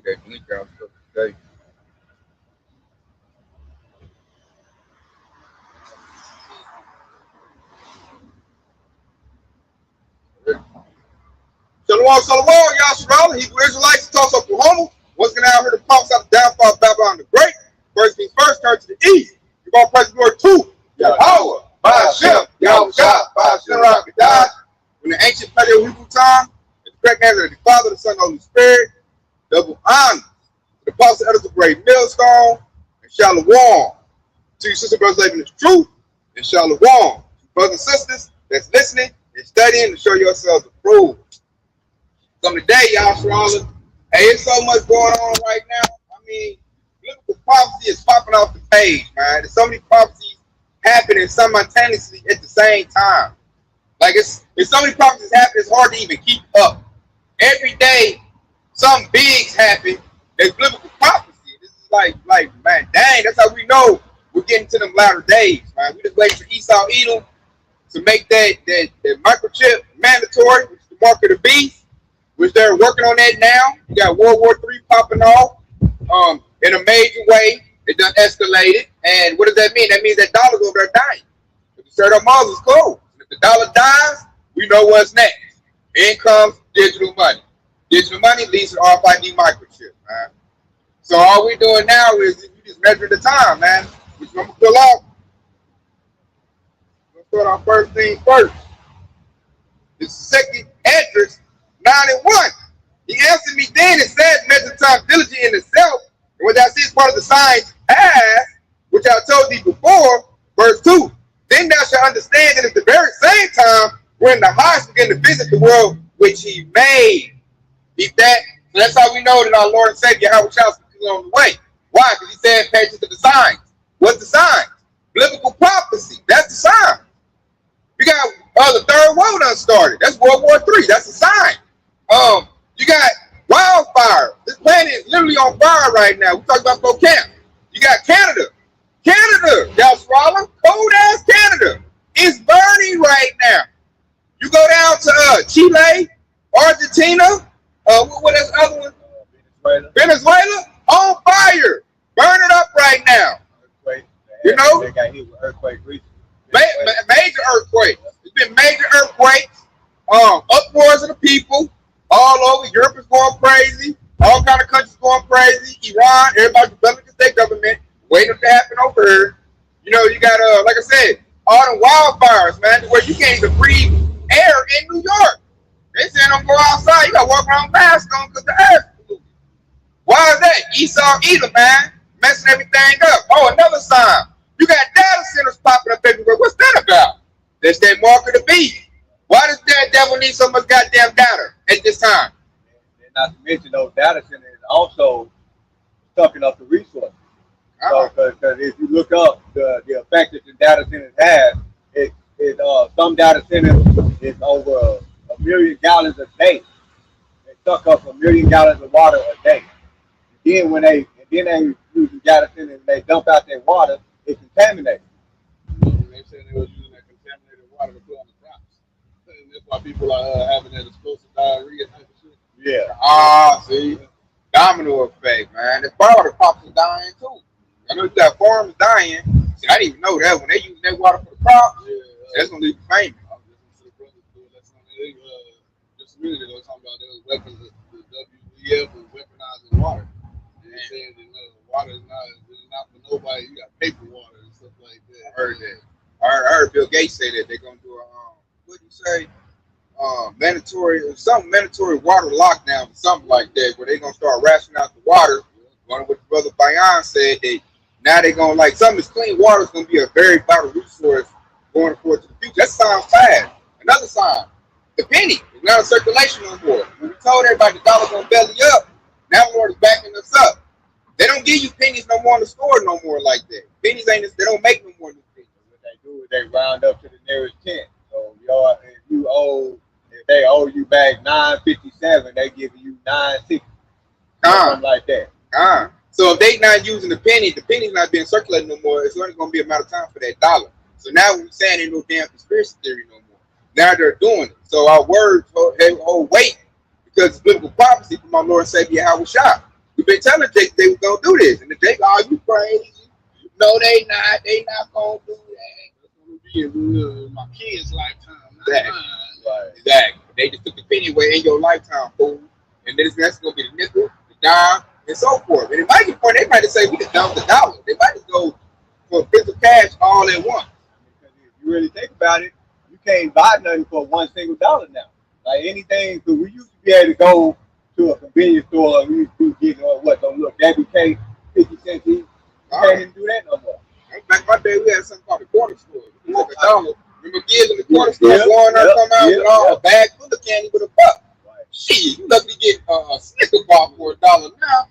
That link out today. Shalom, shalom, y'all surrounded. Hebrew Israelites, Tulsa, Oklahoma. Once again, out here to pop out the downfall of Babylon the Great. First things first, turn to the east. You're going to praise the Lord too. Yahweh, Ba'ashem, Yahweh Shah, Ba'ashem, Rakadash. In the ancient Paleo Hebrew time, the correct name of the Father, the Son, and the Holy Spirit. Double honor. The apostle elders of Great Millstone and Shalom. To you, sister, brothers, living in the truth and Shalom. Brothers and sisters that's listening and studying to show yourselves approved. So today, y'all, Charlotte, hey, it's so much going on right now. I mean, biblical prophecy is popping off the page, man. There's so many prophecies happening simultaneously at the same time. Like it's so many prophecies happening, it's hard to even keep up. Every day, something big's happen. There's biblical prophecy. This is like, man, dang, that's how we know we're getting to them latter days, man. We just waiting for Esau Edom to make that microchip mandatory, which is the mark of the beast, which they're working on that now. You got World War III popping off in a major way. It done escalated. And what does that mean? That means that dollar's over there dying. If the Strait of Malls is closed. If the dollar dies, we know what's next. In comes digital money. Digital money leads to RFID microchip, man. So all we're doing now is we just measuring the time, man. Which I'm gonna fill out. Let's start our first thing first. The second address, 9 and 1. He answered me then and said, measure time diligent in itself, and what thou seest part of the signs past, which I told thee before, verse 2. Then thou shalt understand that at the very same time, when the highest began to visit the world which he made. Eat that. So that's how we know that our Lord and Savior, Yahweh Shah, is on the way. Why? Because he said, pay attention to the signs. What's the signs? Biblical prophecy. That's the sign. You got the third world done started. That's World War III. That's a sign. You got wildfire. This planet is literally on fire right now. We talking about Spokane. You got Canada. Canada, y'all swallow. Cold ass Canada. It's burning right now. You go down to Chile, Argentina. What is the other one? Venezuela on fire. Burn it up right now. You know? They got hit with earthquake recently. Major earthquakes. It's been major earthquakes. Uproars of the people. All over. Europe is going crazy. All kind of countries going crazy. Iran, everybody's rebelling against their government. Waiting to happen over here. You know, you got, like I said, all the wildfires, man, where you can't even breathe air in New York. They saying don't go outside. You got to walk around with mask on because the air's polluted. Why is that? Esau Edom, man, messing everything up. Oh, another sign. You got data centers popping up everywhere. What's that about? That's that mark of the beast. Why does that devil need so much goddamn data at this time? And not to mention those data centers also sucking up the resources. So, because if you look up the effect that the data centers have, some data centers is over a million gallons a day. They suck up 1 million gallons of water a day. Then when they use the data centers and they dump out their water, it's contaminated. They said they was using that contaminated water to put on the crops. And that's why people are having that explosive diarrhea type of shit. Yeah. See? Domino effect, man. The water pops is dying too. I know you got farms dying. See, I didn't even know that when they use that water for the crops, that's gonna leave you famous. I was listening to the brothers do it. That's something just a minute ago talking about those weapons. The WEF was weaponizing water. And they said that water is not for nobody. You got paper water and stuff like that. I heard that. I heard Bill Gates say that they're gonna do a what do you say? Mandatory water lockdown or something like that, where they're gonna start rationing out the water. One of what Brother Bayan said that now they're gonna something that's clean water is gonna be a very vital resource going forward to the future. That sounds bad. Another sign, the penny is not in circulation no more. When we told everybody the dollar's gonna belly up, now the Lord is backing us up. They don't give you pennies no more in the store no more like that. Pennies they don't make no more than pennies. What they do is they round up to the nearest 10. So if they owe you back $9.57, they give you $9.60. Something like that. So if they not using the penny's not being circulated no more, it's only going to be a matter of time for that dollar. So now we're saying ain't no damn conspiracy theory no more. Now they're doing it. So our words hold weight because it's biblical prophecy from our Lord and Savior Yahweh Shah. We've been telling Jake they was gonna do this, and the Jake, oh, you crazy? No, they not. They not gonna do that. That's gonna be in my kids' lifetime. Not Exactly. mine. Right. Exactly. They just took the penny away in your lifetime, fool. And then that's gonna be the nickel, the dime, and so forth. And it might get point, they might just say we just dump the dollar. They might just go for physical cash all at once. Because if you really think about it, you can't buy nothing for $1 single now. Like anything, because we used to be able to go to a convenience store and we used to get don't look, WK 50 cents each. You can't even do that no more. Back in my day, we had something called the corner store. You took $1. Remember kids in the corner store Yeah, going there, yeah, come out yeah, with all yeah. a bag full of candy with a buck. Right. Shit, you lucky to get a Snicker bar for $1 now.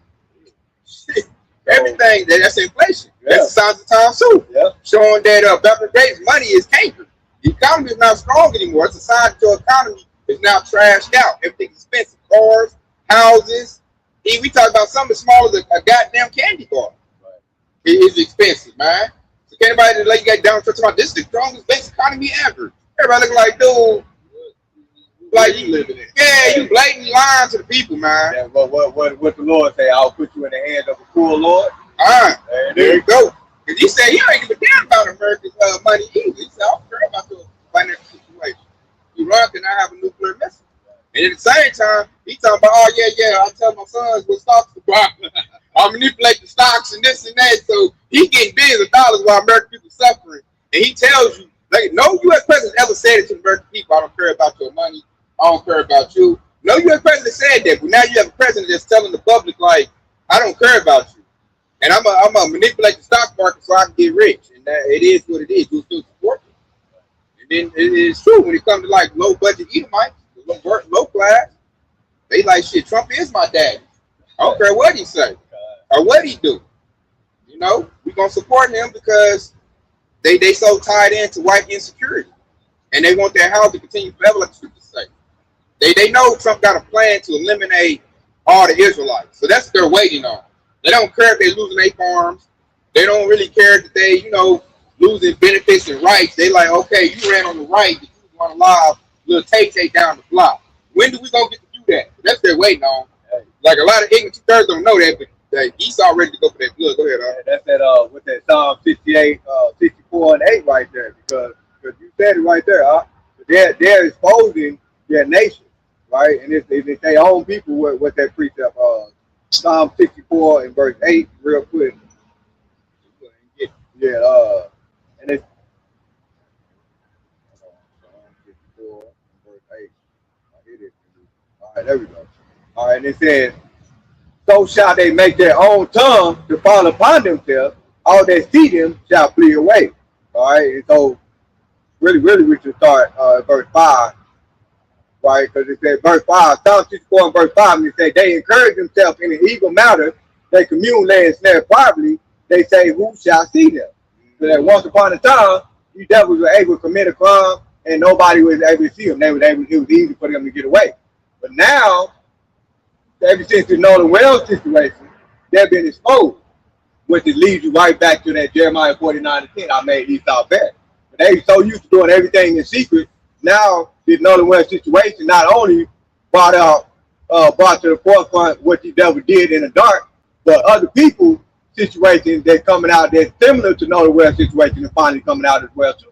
Shit, everything that's inflation. Yeah. That's the signs of time too. Yeah. Showing that back in the days, money is canker. The economy is not strong anymore. It's a sign that your economy is now trashed out. Everything's expensive. Cars, houses. We talk about something as small as a goddamn candy bar. Right. It is expensive, man. So can't anybody let you get down to about this is the strongest base economy ever. Everybody looking like, dude, like you living it. Yeah, you blatantly lying to the people, man. Yeah, what the Lord say? I'll put you in the hands of a cruel Lord. All right, There it there is. you go. Because he said he ain't give a damn about America's money either. He said, I don't care about your financial situation. Iran cannot have a nuclear missile. And at the same time, he talking about, oh, yeah, I tell my sons what stocks to buy. I manipulate the stocks and this and that. So he getting billions of dollars while American people suffering. And he tells you, like, no U.S. president ever said it to the American people. I don't care about your money. I don't care about you. No U.S. president said that. But now you have a president that's telling the public, like, I don't care about you. And I'm gonna manipulate the stock market so I can get rich. And that, it is what it is. You'll still support it. And then it is true when it comes to like low budget Edomites, low class, they like shit. Trump is my daddy. I don't care what he say or what he do. You know, we gonna support him because they so tied into white insecurity, and they want their house to continue forever, like the scriptures say. They know Trump got a plan to eliminate all the Israelites, so that's what they're waiting on. They don't care if they're losing their farms. They don't really care that they, losing benefits and rights. They like, okay, you ran on the right, but you want to live, little Tay down the block. When do we gonna get to do that? That's what they're waiting on. Like a lot of ignorant two-thirds don't know that, but Esau ready to go for that blood. Go ahead, That's that with that Psalm 68, 64 and 8 right there, because you said it right there. They're exposing their nation, right? And if they own people, what that precept Psalm 64 and verse 8, real quick. Yeah, and it's Psalm 64 and verse 8. All right, there we go. All right, and it says, so shall they make their own tongue to fall upon themselves, all that see them shall flee away. All right, and so really we should start verse 5. Right, because it says verse 5, Psalm 64 and verse 5, and it says they encourage themselves in an evil matter, they commune, lay and snare privately, they say, who shall see them? So that once upon a time, you devils were able to commit a crime and nobody was able to see them. It was easy for them to get away. But now, ever since the Northern Wales situation, they've been exposed, which leads you right back to that Jeremiah 49:10, I made Esau bad. But they so used to doing everything in secret, now this Northern Wales situation not only brought to the forefront what the devil did in the dark, but other people's situations that's coming out that's similar to Northern Wales situation and finally coming out as well too.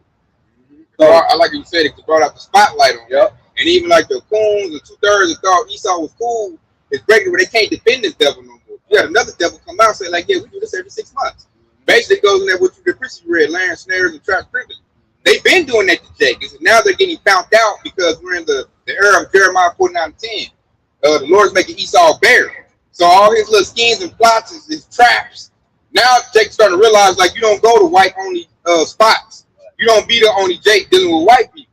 So I like you said, it brought out the spotlight on it. And even like the coons, the two-thirds that thought Esau was cool, it's breaking where they can't defend this devil no more. You got another devil come out and say, like, yeah, we do this every 6 months. Basically, it goes in there what you previously read, land snares and traps privilege. They've been doing that to Jake. Now they're getting found out because we're in the era of Jeremiah 49:10. The Lord's making Esau bare. So all his little schemes and plots is traps. Now Jake's starting to realize, like, you don't go to white-only spots. You don't be the only Jake dealing with white people.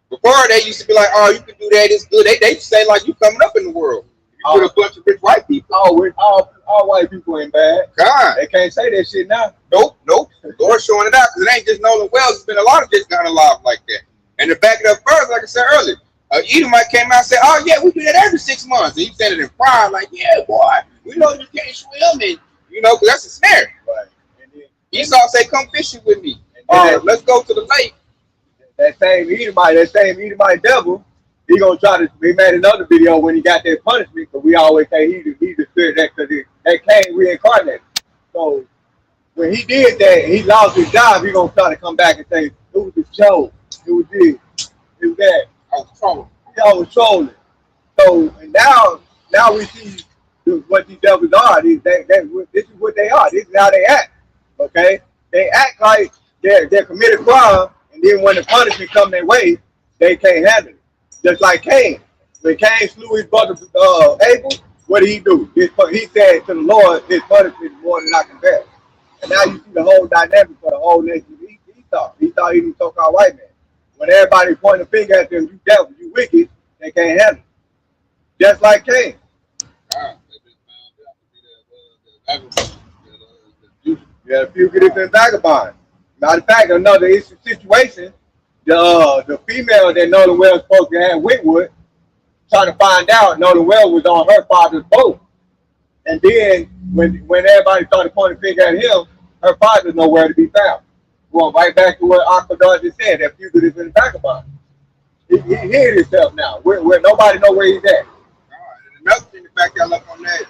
Before, they used to be like, oh, you can do that, it's good. They say, like, you coming up in the world. You with a bunch of rich white people. All white people ain't bad. God. They can't say that shit now. Nope. The Lord's showing it out because it ain't just Nolan Wells. There's been a lot of Jakes gotten alive like that. And to back it up further, like I said earlier, Edomite came out and said, oh, yeah, we do that every 6 months. And he said it in pride, like, yeah, boy, we know you can't swim. And, because that's a snare. Right. And then, Esau say, come fishing with me. Let's go to the lake. That same Edomite devil he gonna try to. He made another video when he got that punishment, because we always say he's the spirit that, because that came reincarnated. So when he did that, he lost his job. He gonna try to come back and say it was the show, it was this, it was that. I was trolling. I was trolling. So and now we see what these devils are. This is what they are. This is how they act. Okay, they act like they're committed crime, and then when the punishment come their way, they can't handle it. Just like Cain. When Cain slew his brother Abel, what did he do? He said to the Lord, his punishment is more than I can bear. And now you see the whole dynamic for the whole nation of Esau. He thought he was a so-called white man. When everybody pointing a finger at them, you devil, you wicked, they can't handle it. Just like Cain. Yeah, fugitive and vagabond. Matter of fact, another situation, the female that Nolan Wells supposed to have Whitwood, trying to find out Nolan Wells was on her father's boat. And then when everybody started pointing a finger at him, her father's nowhere to be found. Going right back to what Aquadar just said, that fugitive and vagabond. He hid himself now. Where nobody know where he's at. And another thing to back y'all up on that,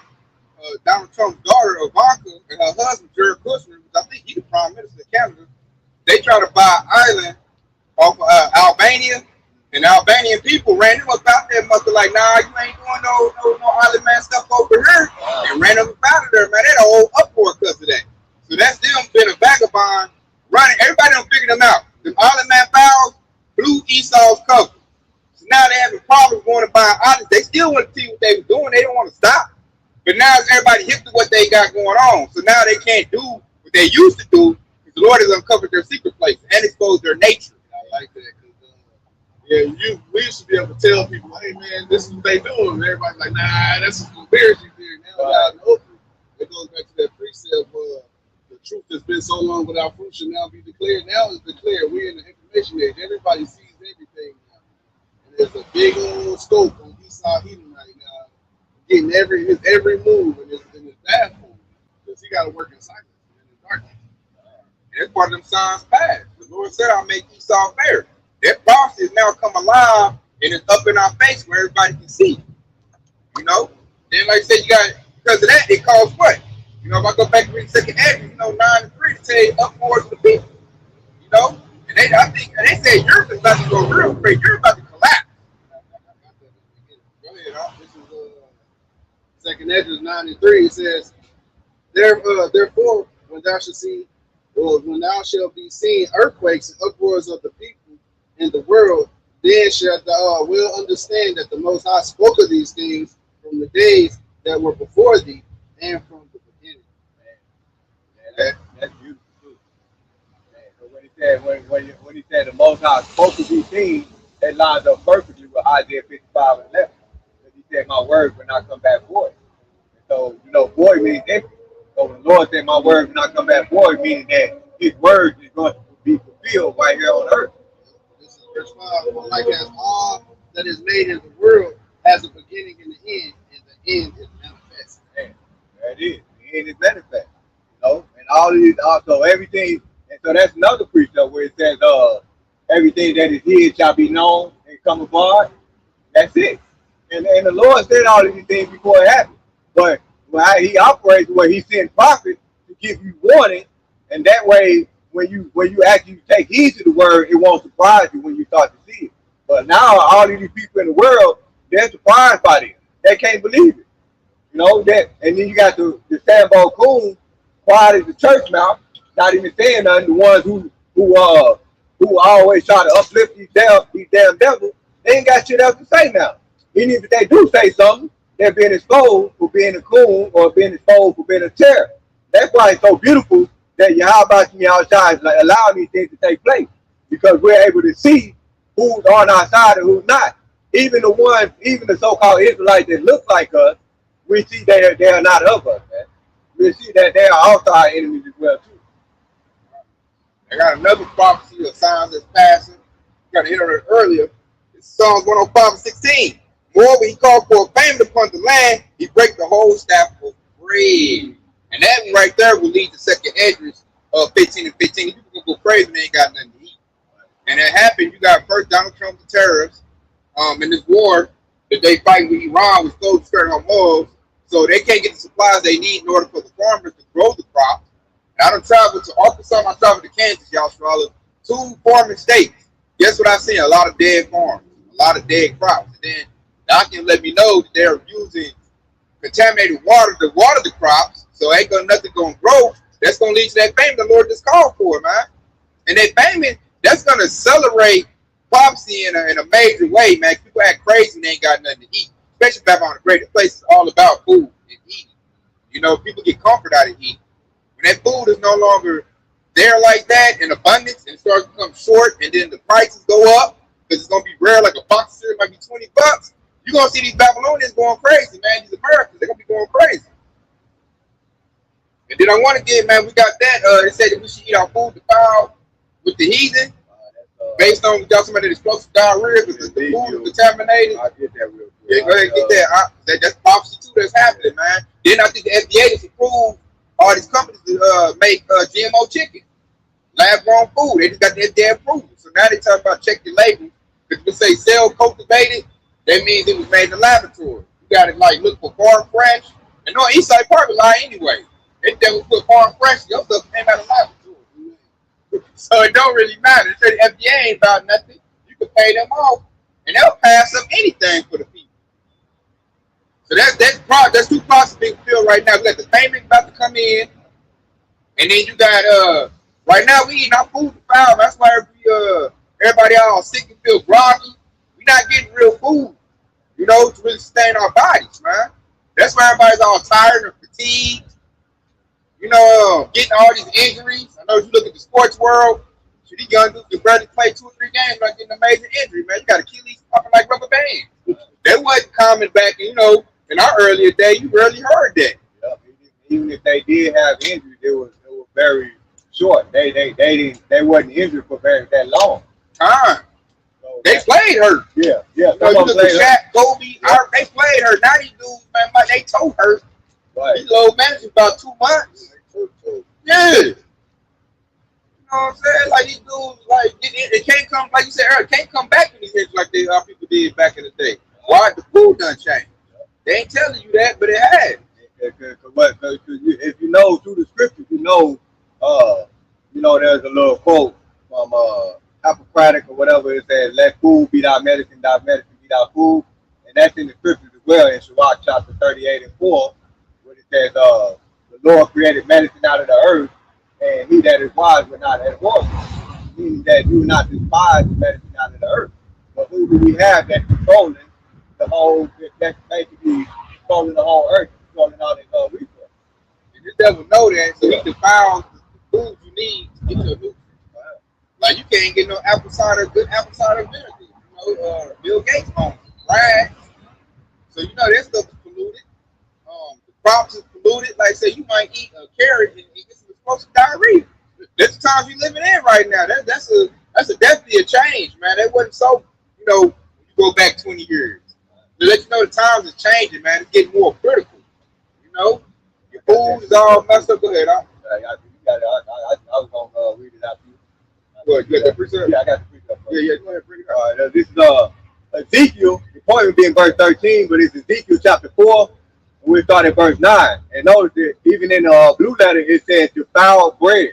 Donald Trump's daughter, Ivanka, and her husband, Jared Kushner, which I think he's the prime minister of Canada, they try to buy an island off Albania, and the Albanian people ran them up out there, must be like, nah, you ain't doing no island man stuff over here, and ran them up out of there, man. They had a whole uproar because of that. So that's them being a vagabond, running. Everybody done figured them out. The island man fouls blew Esau's cover. So now they having problems going to buy islands. They still want to see what they were doing. They don't want to stop. But now everybody hip to what they got going on. So now they can't do what they used to do, because the Lord has uncovered their secret place and exposed their nature. I like that. We used to be able to tell people, hey man, this is what they doing. And everybody's like, nah, that's a conspiracy theory. Now y'all know it goes back to that precept where the truth has been so long without fruit should now be declared. Now it's declared. We're in the information age. Everybody sees everything now. And there's a big old scope on Esau Edom right now, getting his every move, and it's bad for him because he got to work in silence and in the darkness. And that's part of them signs past. The Lord said, I'll make Esau fair. That prophecy has now come alive, and it's up in our face where everybody can see. You know? Then, like I said, you got, because of that, it calls what? You know, if I go back and read 2nd Ezra, 9:3, to tell you upwards of the people. You know? And they say Europe is about to go real crazy. Europe about to collapse. Go ahead, huh? This is 2nd Ezra 9:3. It says, therefore, when thou shalt be seen earthquakes and uproars of the people in the world, then shalt thou will understand that the Most High spoke of these things from the days that were before thee and from the beginning. That's beautiful too. So when he said the Most High spoke of these things, that lines up perfectly with Isaiah 55:11. Because he said, my word will not come back void. So, you know, void means empty. So when the Lord said, my word will not come back void, meaning that his word is going to be fulfilled right here on earth. This is verse 5. Like as all that is made in the world has a beginning and an end, and the end is manifest. Man, there it is. The end is manifest. You know, and all of these, also everything, and so that's another precept where it says, everything that is hid shall be known and come abroad. That's it. And the Lord said all of these things before it happened. But how he operates, where he sends prophets to give you warning, and that way, when you actually take heed to the word, it won't surprise you when you start to see it. But now, all of these people in the world, they're surprised by this. They can't believe it. You know that, and then you got the Sambo Coon, quiet as the church mouth, not even saying nothing. The ones who always try to uplift these damn devils, they ain't got shit else to say now. Even if they do say something, they're being exposed for being a coon or being exposed for being a terror. That's why it's so beautiful that Yahweh is allowing these things to take place, because we're able to see who's on our side and who's not. Even the so-called Israelites that look like us, we see they are not of us, man. We see that they are also our enemies as well too. I got another prophecy of signs that's passing. Got to hit on it earlier. It's Psalms 105:16. Moreover, he called for a famine upon the land. He break the whole staff of bread. And that one right there will lead to 2nd Esdras 15 and 15. People can go crazy and they ain't got nothing to eat. And that happened. You got first Donald Trump, the tariffs. in this war that they fight with Iran with close to Strait of Hormuz, so they can't get the supplies they need in order for the farmers to grow the crops. And I done traveled to Arkansas, I traveled to Kansas, y'all, Australia, 2 farming states. Guess what I seen? A lot of dead farms, a lot of dead crops. And then Doc can let me know that they're using contaminated water to water the crops, so ain't gonna nothing gonna grow. That's gonna lead to that famine the Lord just called for, man. And that famine, that's gonna accelerate prophecy in a major way, man. People act crazy and they ain't got nothing to eat, especially back on the great place is all about food and eating. You know, people get comfort out of eating. When that food is no longer there like that in abundance and starts to become short, and then the prices go up because it's gonna be rare, like a box of cereal might be $20. You're gonna see these Babylonians going crazy, man. These Americans, they're gonna be going crazy. And then I want to get, man, we got that. It said that we should eat our food defiled with the heathen, based on we got somebody that's explosive diarrhea because the food is contaminated. I get that real quick. Yeah, go ahead and get that. That's prophecy too that's happening, man. Then I think the FDA has approved all these companies to make GMO chicken, lab grown food. They just got the FDA approval. So now they talking about check your label. If you say cell cultivated, that means it was made in the laboratory. You got to like look for farm fresh. And no, Eastside Park will lie anyway. They never put farm fresh. Your stuff came out of the laboratory. So it don't really matter. So the FDA ain't about nothing. You can pay them off, and they'll pass up anything for the people. So that's 2 processes being filled right now. We got the payment about to come in, and then you got right now we eating our food defiled. That's why everybody all sick and feel groggy. We're not getting real food, you know, to really sustain our bodies, man. That's why everybody's all tired and fatigued. You know, getting all these injuries. I know if you look at the sports world, these young dudes can barely play 2 or 3 games like getting a major injury, man. You got Achilles popping like rubber bands. That wasn't common back, you know, in our earlier day. You rarely heard that. Yep. Even if they did have injuries, they were very short. They wasn't injured for that long. Time. So they played hurt. Yeah. You know, you look at Shaq, Kobe, they played hurt. Now these dudes, man, like they toe hurt. Right. These low managers about 2 months. Yeah. You know what I'm saying? Like these dudes, like it can't come, like you said earlier, can't come back in these hits like how people did back in the day. Why? The food done changed. They ain't telling you that, but it has. Because if you know through the scriptures, you know, there's a little quote from Hippocratic or whatever. It says, "Let food be thy medicine be thy food," and that's in the scriptures as well in Sirach chapter 38:4, where it says, "The Lord created medicine out of the earth, and he that is wise will not at once." Meaning that you will not despise the medicine out of the earth. But who do we have that's controlling the whole? That's basically controlling the whole earth, controlling all the resources. And the devil know that, so he defiles the food you need to get your nutrients. Like you can't get no good apple cider vinegar. You know, Bill Gates owns right? So you know that stuff is polluted. The crops is polluted. Like say you might eat a carrot and get some explosive diarrhea. That's the times we living in right now. That's definitely a change, man. That wasn't so, you know, you go back 20 years. To let you know the times are changing, man. It's getting more critical. You know, your food is all messed up. Go ahead, I was gonna read it out to you. What, you got that precept? Yeah, I got the precept. Yeah, go ahead, bring it up. All right, this is Ezekiel. The point would be in verse 13, but it's Ezekiel chapter 4. And we'll start at verse 9. And notice that even in the blue letter, it says defiled bread.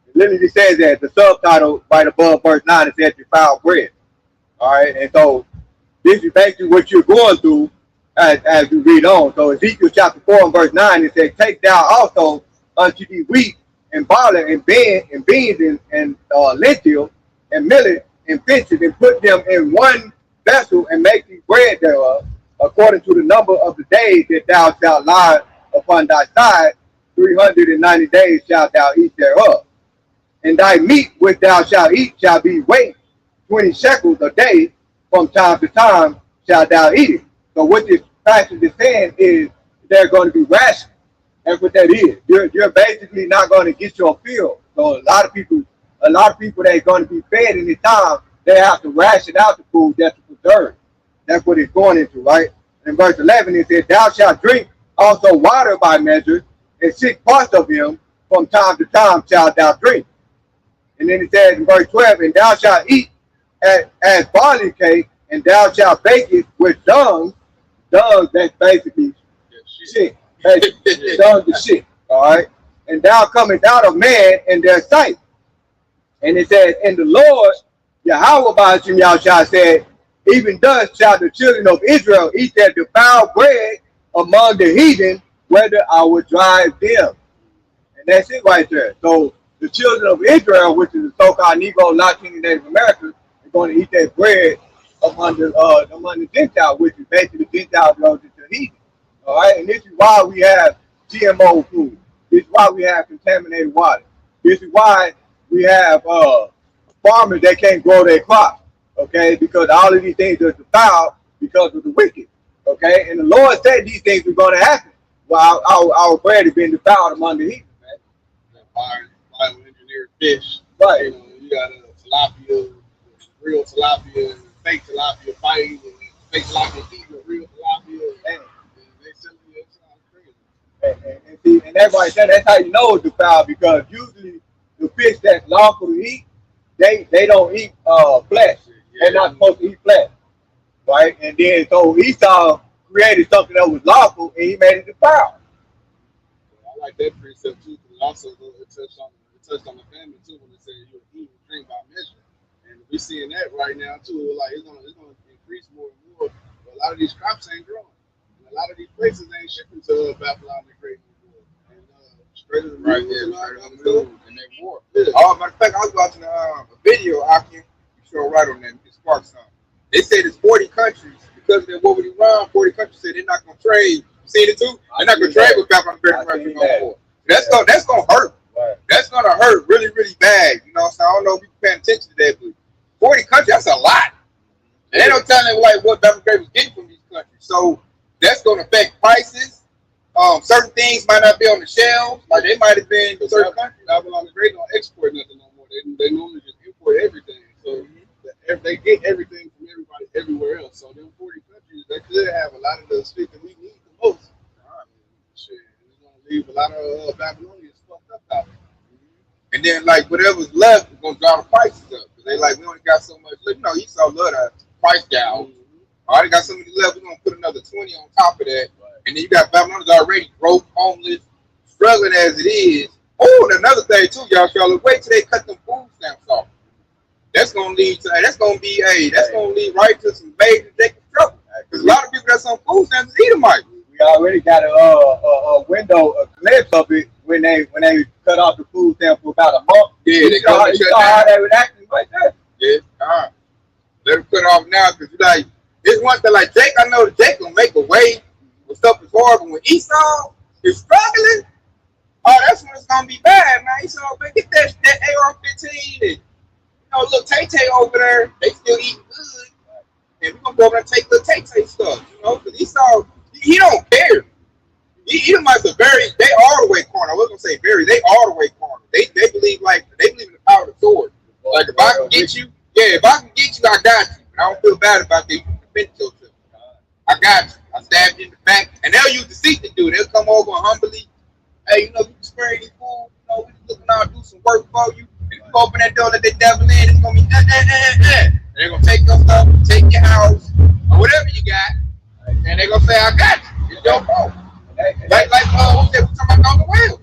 It literally says that the subtitle right above verse 9, it says defiled bread. All right, and so this is basically what you're going through as you read on. So Ezekiel chapter 4 and verse 9, it says, "Take thou also unto thee wheat and barley and beans and lentil and millet and finches, and put them in one vessel, and make thee bread thereof, according to the number of the days that thou shalt lie upon thy side. 390 days shalt thou eat thereof. And thy meat which thou shalt eat shall be weight 20 shekels a day. From time to time shalt thou eat it." So what this passage is saying is they're going to be rationed. That's what that is. You're basically not going to get your fill. So a lot of people that's going to be fed in this time, they have to ration out the food that's preserved. That's what it's going into, right? In verse 11, it says, "Thou shalt drink also water by measure, and 6 parts of him from time to time shalt thou drink." And then it says in verse 12, "And thou shalt eat as barley cake and thou shalt bake it with dung. Dung, that's basically shit. Basically, dung is shit. All right. And thou comest out of man in their sight. And it says, and the Lord, Yahweh Ba'ashim Yahshua said, even thus shall the children of Israel eat their defiled bread among the heathen, whether I would drive them. And that's it right there. So the children of Israel, which is the so-called Negro, Latino, Native Americans, are going to eat their bread among the Gentiles, which is basically the Gentiles goes into the heathen. All right, and this is why we have GMO food. This is why we have contaminated water. This is why we have farmers that can't grow their crops, okay? Because all of these things are defiled because of the wicked, okay? And the Lord said these things were going to happen while our bread has been defiled among the heathen, man. Bioengineered fish. Right. You know, you got tilapia, real tilapia, and fake tilapia fighting, and fake tilapia eating real tilapia. And they sell you crazy. And everybody said that's how you know it's defiled, because usually the fish that's lawful to eat, they don't eat flesh. They're not supposed to eat flesh, right? And then so Esau created something that was lawful, and he made it defiled. I like that precept too, because also it touched on the family too when it said you eat and drink by measure, and we're seeing that right now too. Like it's gonna increase more and more. But a lot of these crops ain't growing, and a lot of these places ain't shipping to Babylon the Great anymore. And straight to the Right moon, there, and all straight that on the stuff. moon, and they war. Yeah. Oh, matter of fact, I was watching a video. I can show right on that. It sparked something. They said it's 40 countries because of their war with Iran. 40 countries said they're not gonna trade. You seen it too? They're not gonna trade with Babylon the Great no more. That's gonna hurt. Right. That's gonna hurt really, really bad. You know what I'm saying? I don't know if you're paying attention to that, but 40 countries, that's a lot. And they don't tell them like what Babylon the Great was getting from these countries. So that's gonna affect prices. Certain things might not be on the shelves. Like they might have been in certain countries. Babylon the Great don't export nothing no more. They normally just import everything. So they get everything from everybody everywhere else. So them 40 countries, they could have a lot of the shit that we need the most. Shit, it's gonna leave a lot of Babylonians fucked up out there. And then like whatever's left is gonna drive the prices up. Cause they like we only got so much. You know, Esau love that price gouging. I already got so many left. We're gonna put another 20 on top of that. And then you got Babylonians already broke, homeless, struggling as it is. Oh, and another thing too, y'all wait till they cut them food stamps off. That's gonna lead to that's gonna lead right to some major trouble. Because a lot of people that's on food stamps is Edomites. We already got a window, a glimpse of it when they cut off the food stamp for about a month. Yeah, they saw how they were acting right there. Yeah, let them cut off now because like it's one thing like Jake. I know Jake gonna make a way when stuff is horrible. When Esau is struggling, oh, that's when it's gonna be bad, man. Esau, man, get that AR-15 and little Tay-Tay over there. They still eating good, and we're gonna go over there and take the Tay-Tay stuff, because Esau, he don't care. Edomites are they all the way corner. I wasn't gonna say very, they all the way corner. They believe in the power of the sword. Like if I can get you, I got you. And I don't feel bad about that. You can defend yourself. I got you. I stabbed you in the back, and they'll use deceit to do it. They'll come over and humbly, hey, you can spare any food. We just looking out, do some work for you. And if you open that door, let the devil in. It's gonna be And they're gonna take your stuff, take your house, or whatever you got, and they're gonna say, I got you. It's your fault. Like we talking about on the wheel.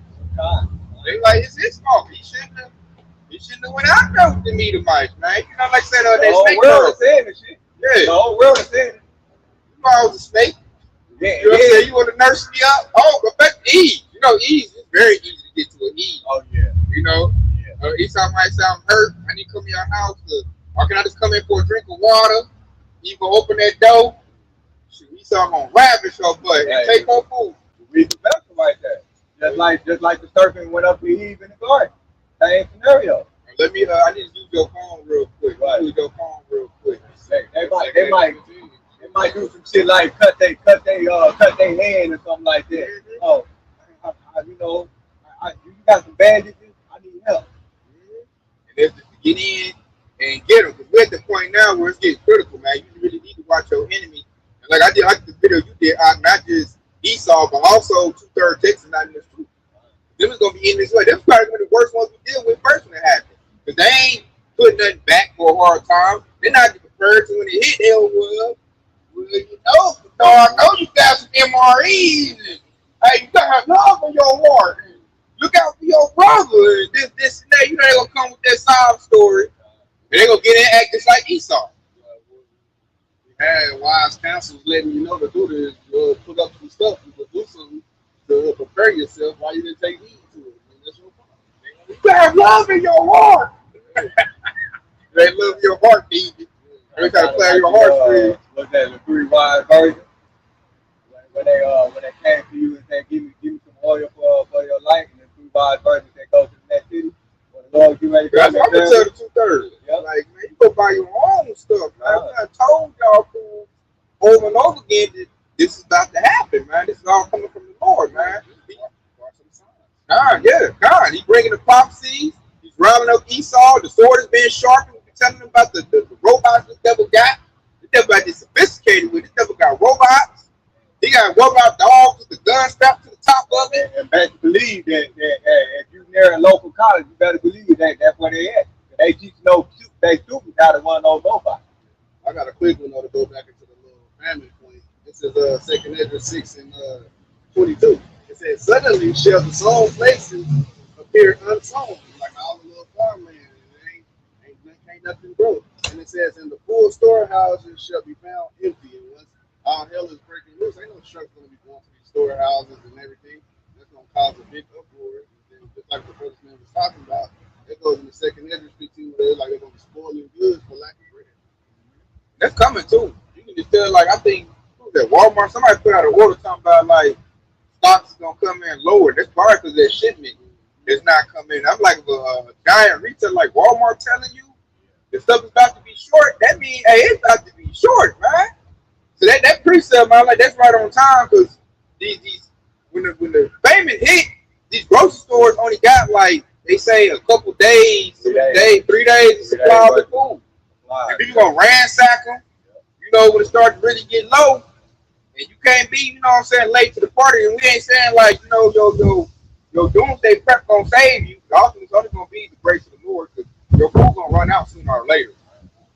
They like it's his fault. He shouldn't have went out there with the Edomites, man. Like I said, that snake. World is saying this shit. Yeah. The whole world is saying it. You know I was a snake. Yeah, You want to nurse me up? Oh, but back to Eve. Eve is very easy to get to an Eve. Oh yeah. Esau might say I'm hurt. I need to come to your house. Or can I just come in for a drink of water? You can open that door. Shoot, Esau gonna ravish her butt and take her food. Read the vessel right there. Just like the serpent went up to Eve in the garden. Same scenario. Let me. I need to use your phone real quick. Right. Use your phone real quick. They might do some shit like cut their hand or something like that. Mm-hmm. Oh, you got some bandages? I need help. And that's just to get in and get them. Because we're at the point now where it's getting critical, man. You really need to watch your enemy. And like I did, the video you did, not just Esau, but also 2/3 Texas not in this truth. Them is gonna be in this way. Them probably one of the worst ones we deal with first when it happened. Because they ain't putting nothing back for a hard time. They're not prepared to when it hit. They don't Well, I know you got some MREs. And, hey, you got love in your heart. And look out for your brother. And this, and that. You know they're gonna come with that sob story, and they're gonna get in and act just like Esau. We had wise counsels letting you know to do this. Put up some stuff, to do something to prepare yourself while you didn't take heed to it. I mean, that's your problem. You got love in your heart. They love your heart, David. They gotta play your heart. What's that? The 3 wise version. When they came to you and said, "Give me some oil for your life," and the 3 wise versions that go to the next city. When the Lord you ready to I'm come gonna tell the 2/3. Yep. Like, man, you go buy your own stuff, man. I told y'all over and over again that this is about to happen, man. This is all coming from the Lord, man. God, He's bringing the prophecies. He's rounding up Esau. The sword is being sharpened. We're telling them about the robots this devil got. The devil got this sophisticated with it. This devil got robots. He got robot dogs with the gun strapped to the top of it. And better believe that if you're near a local college, you better believe that that's where they at. They teach they students how to run those robots. I got a quick one though to go back into the little famine point. This is 2 Ezra 6 and 22. It says, "Suddenly shall the sown places appear unsown, like all the little farmland, and ain't nothing grow." And it says, "And the full storehouses shall be found empty." And once all hell is breaking loose, ain't no trucks gonna be going to these storehouses and everything. That's gonna cause a big uproar. And just like the first man was talking about, it goes in the 2 Ezra 15 where they're like they're gonna be spoiling goods for lack of bread. That's coming too. You can just tell, like, I think that Walmart, somebody put out an order talking about like stocks is gonna come in lower. That's probably because their shipment is not coming. I'm like a giant retailer like Walmart telling you the stuff is about to be short. That means, hey, it's about to be short, man. So that pre-sale, man, like that's right on time because these when the payment hit, these grocery stores only got like they say a couple days, 3 days of supply of the food. And people gonna ransack them, you know, when it starts to really get low, and you can't be, you know what I'm saying, late to the party. And we ain't saying like, you know, your doomsday prep gonna save you. Also, it's only gonna be the grace of the Lord because your food gonna run out sooner or later.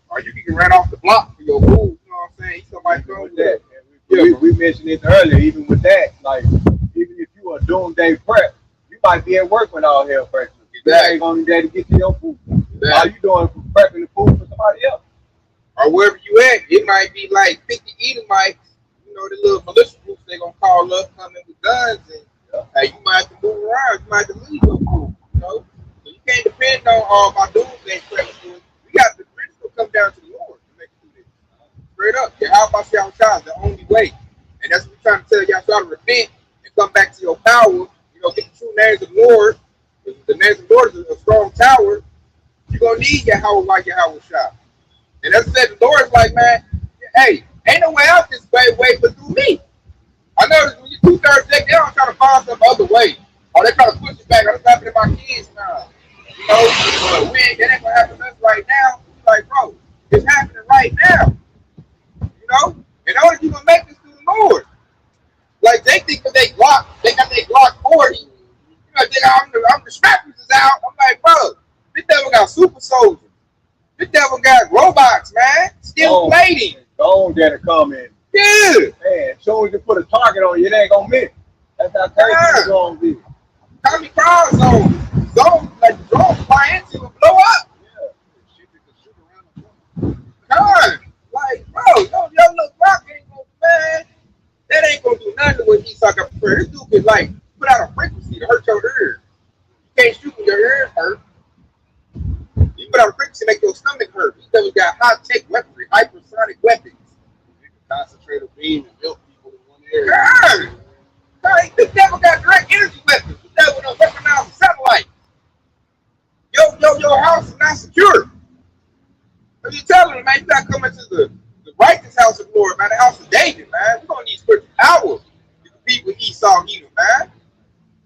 Or you can run off the block for your food, you know what I'm saying? Somebody come with that. We mentioned this earlier, even with that, like, even if you are doomsday prep, you might be at work when all hell breaks loose. You ain't gonna be able to get to your food. All you doing is prepping the food for somebody else. Or wherever you at, it might be like 50 Edomites, you know, the little militia groups they gonna call up, coming with guns, and you might have to move around, you might have to leave your food, you know? So you can't depend on all my doomsday prep. We got the British will come down to the Lord to make it do this. Straight up. Yeah, how about y'all child? The only way. And that's what we're trying to tell y'all, try to repent and come back to your power, you know, get the true names of the Lord. The names of the Lord is a strong tower. You're gonna need Yahweh like Yahweh shop. And as I said, the Lord's like, man, hey, ain't no way out this way but through me. I noticed when you're 2/3 they don't try to find some other way. Or they try to push it back. That's happening to my kids now. You know, but that ain't gonna happen to us right now. Like, bro, it's happening right now. You know? In order you gonna make this through the Lord. Like they think that they got their Glock 40. You know, I'm the strappers is out. I'm like, bro, this devil got super soldiers. This devil got robots, man. Steel plating. Don't get it coming. Yeah. Man, as soon as you put a target on you, it ain't gonna miss. That's how crazy it's gonna be. Tommy Crown zone, like the drone fly into it, blow up. Shoot God, like, bro, yo, look, rock ain't gonna, man. That ain't gonna do nothing with Esau got prayer. This dude can like put out a frequency to hurt your ears. You can't shoot when your ears hurt. You put out a frequency to make your stomach hurt. These devils got high-tech weaponry, hypersonic weapons. You can concentrate a beam and melt people in one area. God, this devil got direct energy weapons. This devil don't weaponize a satellite. Your house is not secure. What you telling them, man? You gotta come into the righteous house of the Lord, man, the house of David, man. We're gonna need spiritual power to compete with Esau even, man.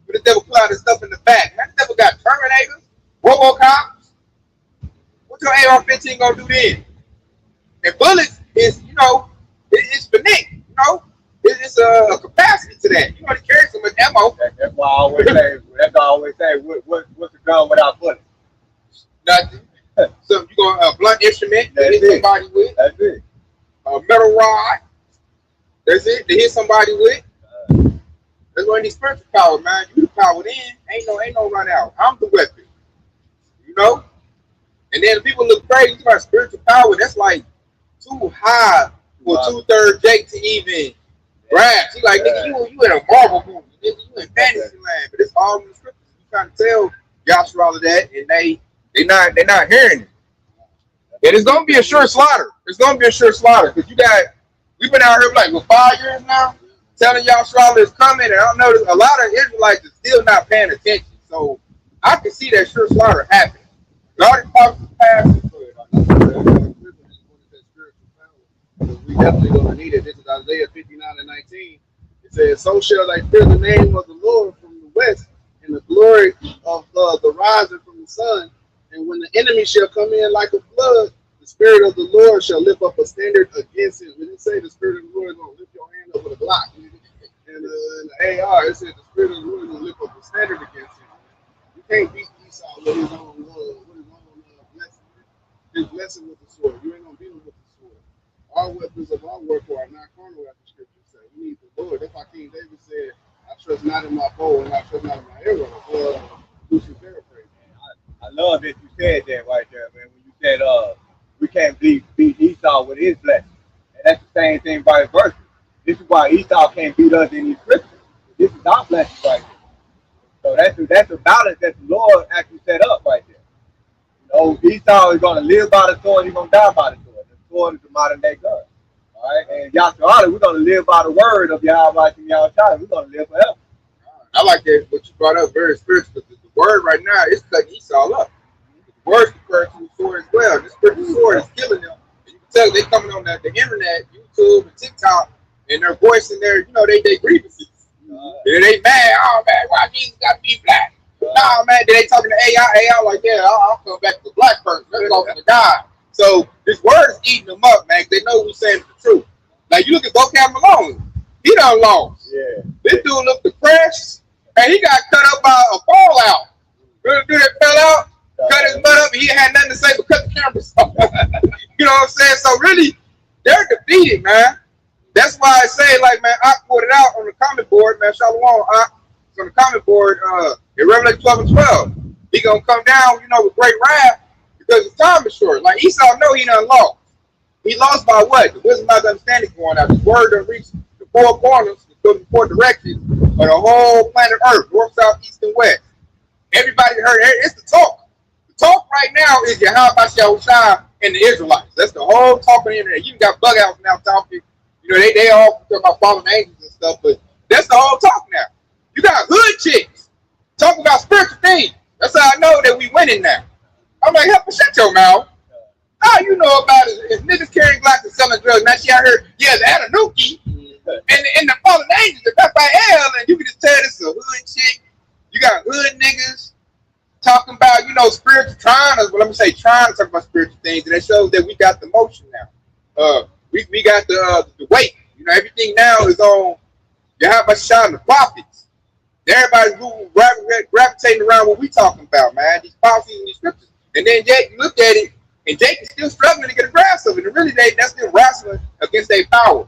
But the devil put out his stuff in the back, man. The devil got Terminators, Robocops. What your AR-15 gonna do then? And bullets is, you know, it's finite, you know. It's a capacity to that. You know, to carry so much ammo. That's why I always say. What's a gun without bullets? Nothing. So you gonna blunt instrument to hit somebody with. That's it. a metal rod. That's it. To hit somebody with. That's one of these spiritual power, man. You the powered in. Ain't no run out. I'm the weapon. You know? And then people look crazy about spiritual power. That's like too high for 2/3 Jake to even grasp. He like, nigga, you in a Marvel movie. Nigga, you in fantasy land. But it's all in the scriptures. You trying to tell Joshua all of that, and they're not hearing it. And it's gonna be a sure slaughter. It's gonna be a sure slaughter because we've been out here like for 5 years now, telling y'all Charlotte is coming, and I don't know, a lot of Israelites are still not paying attention. So I can see that sure slaughter happening. God is talking past. We definitely gonna need it. This is Isaiah 59:19. It says, "So shall they fear the name of the Lord from the west, and the glory of the rising from the sun. And when the enemy shall come in like a flood, the spirit of the Lord shall lift up a standard against him." When it say the spirit of the Lord is gonna lift your hand up with a Glock, and in the AR it said the spirit of the Lord is gonna lift up a standard against him. You can't beat Esau with his own blessing. His blessing with the sword. You ain't gonna beat him with the sword. Our weapons of our warfare are not carnal, as the scripture says. We need the Lord. That's why King David said, "I trust not in my bow and I trust not in my arrow." Who's paraphrase? I love that you said that right there, man. When you said we can't beat Esau with his blessing. And that's the same thing vice versa. This is why Esau can't beat us in these scriptures. This is our blessing right here. So that's a balance that the Lord actually set up right there. You know, Esau is gonna live by the sword, he's gonna die by the sword. The sword is the modern day gun. All right, and Yahshua, we're gonna live by the word of Yahweh and Yahshua. We're gonna live forever. I like that what you brought up, very spiritual. The word right now is cutting Esau up. The word's referring to the sword as well. This spiritual sword is killing them. And you can tell they coming on the internet, YouTube and TikTok, and they're voicing their, they grievances. They mad. Oh man, why Jesus got to be black? Nah, man, they talking to AI like, yeah, I'll come back to the black person. Let's go to God. So this word is eating them up, man. They know we're saying the truth. Like you look at Vocab Malone, he done lost. Yeah. This dude looked depressed, and he got cut up by a fallout. Really dude that fell out, cut his butt up, and he had nothing to say but cut the cameras off. You know what I'm saying? So really, they're defeated, man. That's why I say, like, man, I put it out on the comment board, man. Shalom, on the comment board in Revelation 12 and 12. He gonna come down, with great wrath because his time is short. Like Esau, know he done lost. He lost by what? The wisdom of the understanding going out. The word done reached the four corners, the four directions of the whole planet Earth, north, south, east, and west. Everybody heard it. It's the talk. The talk right now is Yahweh Shai and the Israelites. That's the whole talk on the internet. You got bug outs now talking. They all talk about fallen angels and stuff, but that's the whole talk now. You got hood chicks talking about spiritual things. That's how I know that we winning now. I'm like, help us shut your mouth. All you know about is niggas carrying Glocks and selling drugs. Now she out here, the Anunnaki and the fallen angels, the Raphael, and you can just tell this is a hood chick. You got hood niggas talking about, spiritual trying to talk about spiritual things, and it shows that we got the motion now. We got the weight. Everything now is on Yahweh Shai and the prophets. Everybody's gravitating around what we talking about, man. These prophecies and these scriptures. And then Jake look at it, and Jake is still struggling to get a grasp of it. And really, that's still wrestling against their power.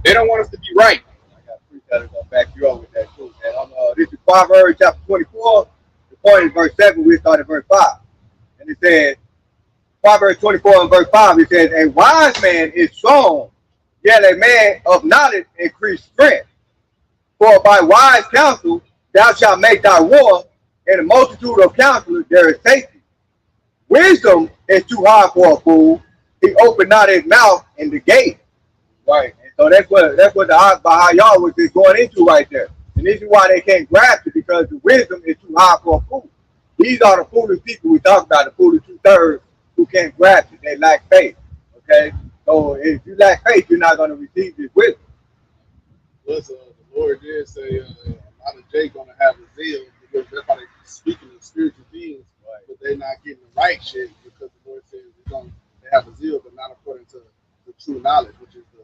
They don't want us to be right. I got three that are going to back you up with that too, man. This is Proverbs chapter 24. The point is verse 7. We start at verse 5. And it says, Proverbs 24 and verse 5, it says, "A wise man is strong, yet a man of knowledge increase strength. For by wise counsel thou shalt make thy war, and a multitude of counselors there is safety. Wisdom is too hard for a fool. He opened not his mouth in the gate." Right. And so that's what the Baha'yah was just going into right there. And this is why they can't grasp it, because the wisdom is too hard for a fool. These are the foolish people we talk about, the foolish 2/3 who can't grasp it. They lack faith. Okay? So if you lack faith, you're not going to receive this wisdom. Plus, the Lord did say a lot of Jake gonna have a zeal because that's how they speaking of spiritual things, right? But they're not getting the right shit because the Lord says they have a zeal, but not according to the true knowledge, which is the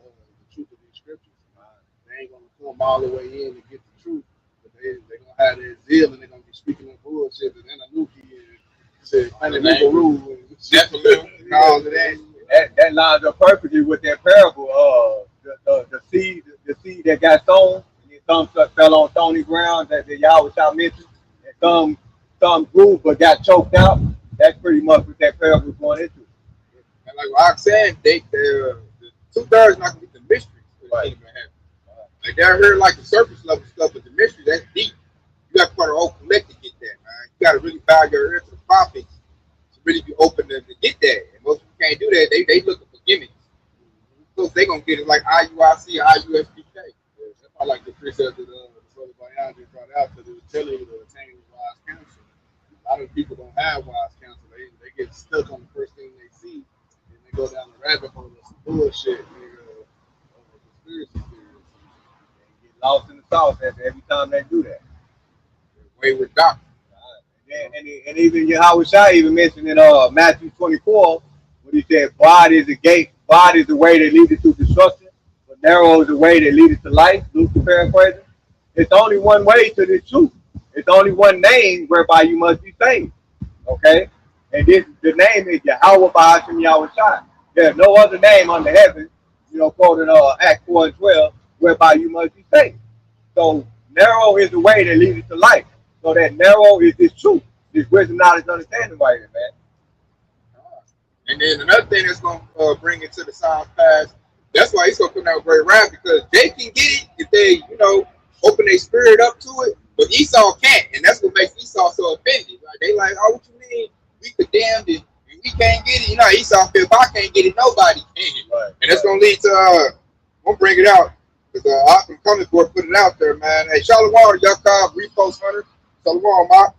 truth of these scriptures. They ain't gonna come all the way in to get the truth, but they're gonna have their zeal and they're gonna be speaking of bullshit and Anunnaki and said Anunnaki rule and Definitely. all of that. That lines up perfectly with that parable. The seed that got sown, and then some fell on stony ground that the Yahweh shall mention, and some grew but got choked out. That's pretty much what that parable is going into. And like what I'm saying, the 2/3 not gonna be the mysteries for the kingdom of heaven. Like they're here like the surface level stuff, but the mystery that's deep. You got to put a whole collect to get that, man. You got to really bow your ear to the prophets to really be open to get that. And most people can't do that. They looking for gimmicks. So they gonna get it like IUIC or IUSPK. Yeah, that's why like the precept that the brother Bayan just brought out, because it was telling you to attain wise counsel. A lot of people don't have wise counsel. They get stuck on the first thing they see, and they go down the rabbit hole of some bullshit, nigga, of a conspiracy theory. They get lost in the sauce every time they do that. Wayward doctrine. And even Yahweh Shai even mentioned in Matthew 24, when he said, "Broad is the gate, broad is the way that leads to destruction, but narrow is the way that leads to life." Luther paraphrasing. It's only one way to the truth. It's only one name whereby you must be saved. Okay? And the name is Yahweh Ba'ashem Yahweh Shai. There's no other name under heaven, quoted Acts 4:12, whereby you must be saved. So narrow is the way that leads to life. So that narrow is this truth, this wisdom, knowledge, understanding right here, man. And then another thing that's going to bring it to the science pass, that's why he's going to come down with great wrath, because they can get it if they, open their spirit up to it, but Esau can't. And that's what makes Esau so offended. Like, they like, oh, what you mean? We condemned it and we can't get it. Esau feel if I can't get it, nobody can. Right. And that's going to lead to, we'll bring it out, because I've been coming for it, put it out there, man. Hey, Shalom, Yaakov, Repost Hunter. Shalom, Mark.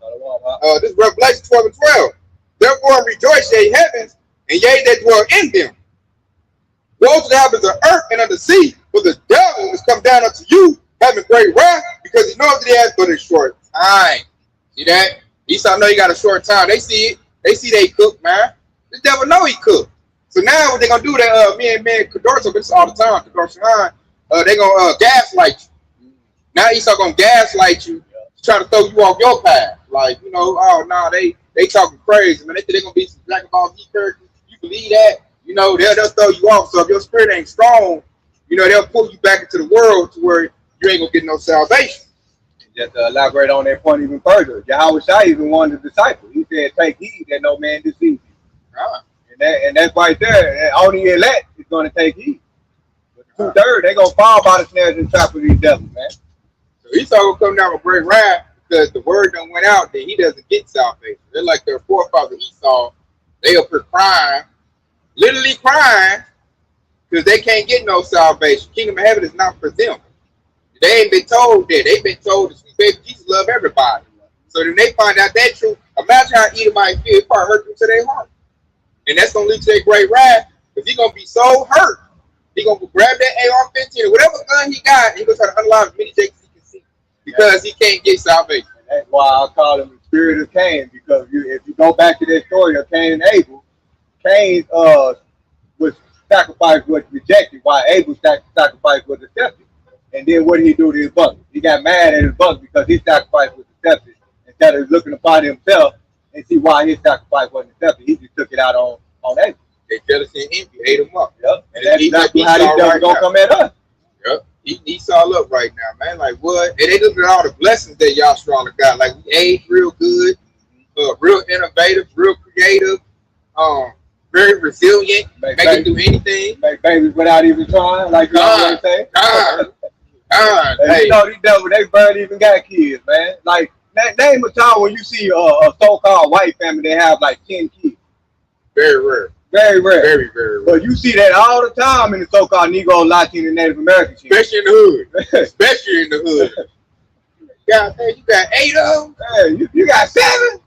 This is Revelation 12:12. Therefore rejoice, ye heavens, and ye that dwell in them. Woe to the habits of earth and of the sea, for the devil is come down unto you, having great wrath, because he knows that he has but a short time. See that? Esau know he got a short time. They see it. They see they cook, man. The devil know he cook. So now what they gonna do? That me and Kador talk this all the time. Kador Shahan, they gonna gaslight you. Now Esau gonna gaslight you, try to throw you off your path. Like, oh no, they talking crazy, man. They think they're gonna be some Dragon Ball Z characters. You believe that? They'll throw you off. So if your spirit ain't strong, they'll pull you back into the world to where you ain't gonna get no salvation. Just to elaborate on that point even further, Yahweh Shai even warned the disciples. He said, "Take heed that no man deceive you." Right. And that's right there. Only elect is gonna take heed. But 2/3, they gonna fall by the snares and trap of these devils, man. So Esau will come down with great wrath because the word done went out that he doesn't get salvation. They're like their forefather Esau. They up here crying, literally crying, because they can't get no salvation. Kingdom of heaven is not for them. They ain't been told that. They've been told that sweet baby Jesus love everybody. So then they find out that truth. Imagine how Edomite feel. It probably hurt them to their heart. And that's going to lead to their great wrath, because he's going to be so hurt. He's going to grab that AR-15 or whatever gun he got, and he's going to try to unlock as many jakes as he can see, because he can't get salvation. And that's why I call him the spirit of Cain, because if you go back to that story of Cain and Abel, Cain was sacrifice was rejected, while Abel's sacrifice was accepted. And then what did he do to his brother? He got mad at his brother because his sacrifice was accepted. Instead of looking upon himself and see why his sacrifice wasn't accepted, he just took it out on Abel. They jealousy and envy ate him up. Yep. And that's exactly how these devils gonna come at us. Yep. Esau up right now, man. Like what? And they look at all the blessings that Yahshua got. Like we ate real good, real innovative, real creative, very resilient, make it do anything. Make babies without even trying, like you always say. Hey. These devils, they barely even got kids, man. Like, name a time when you see a so-called white family that have like 10 kids. Very rare. Very rare. Very, very rare. But you see that all the time in the so-called Negro, Latino, and Native American shit. Especially in the hood. Especially in the hood. You got 8 of them? Hey, you got 7?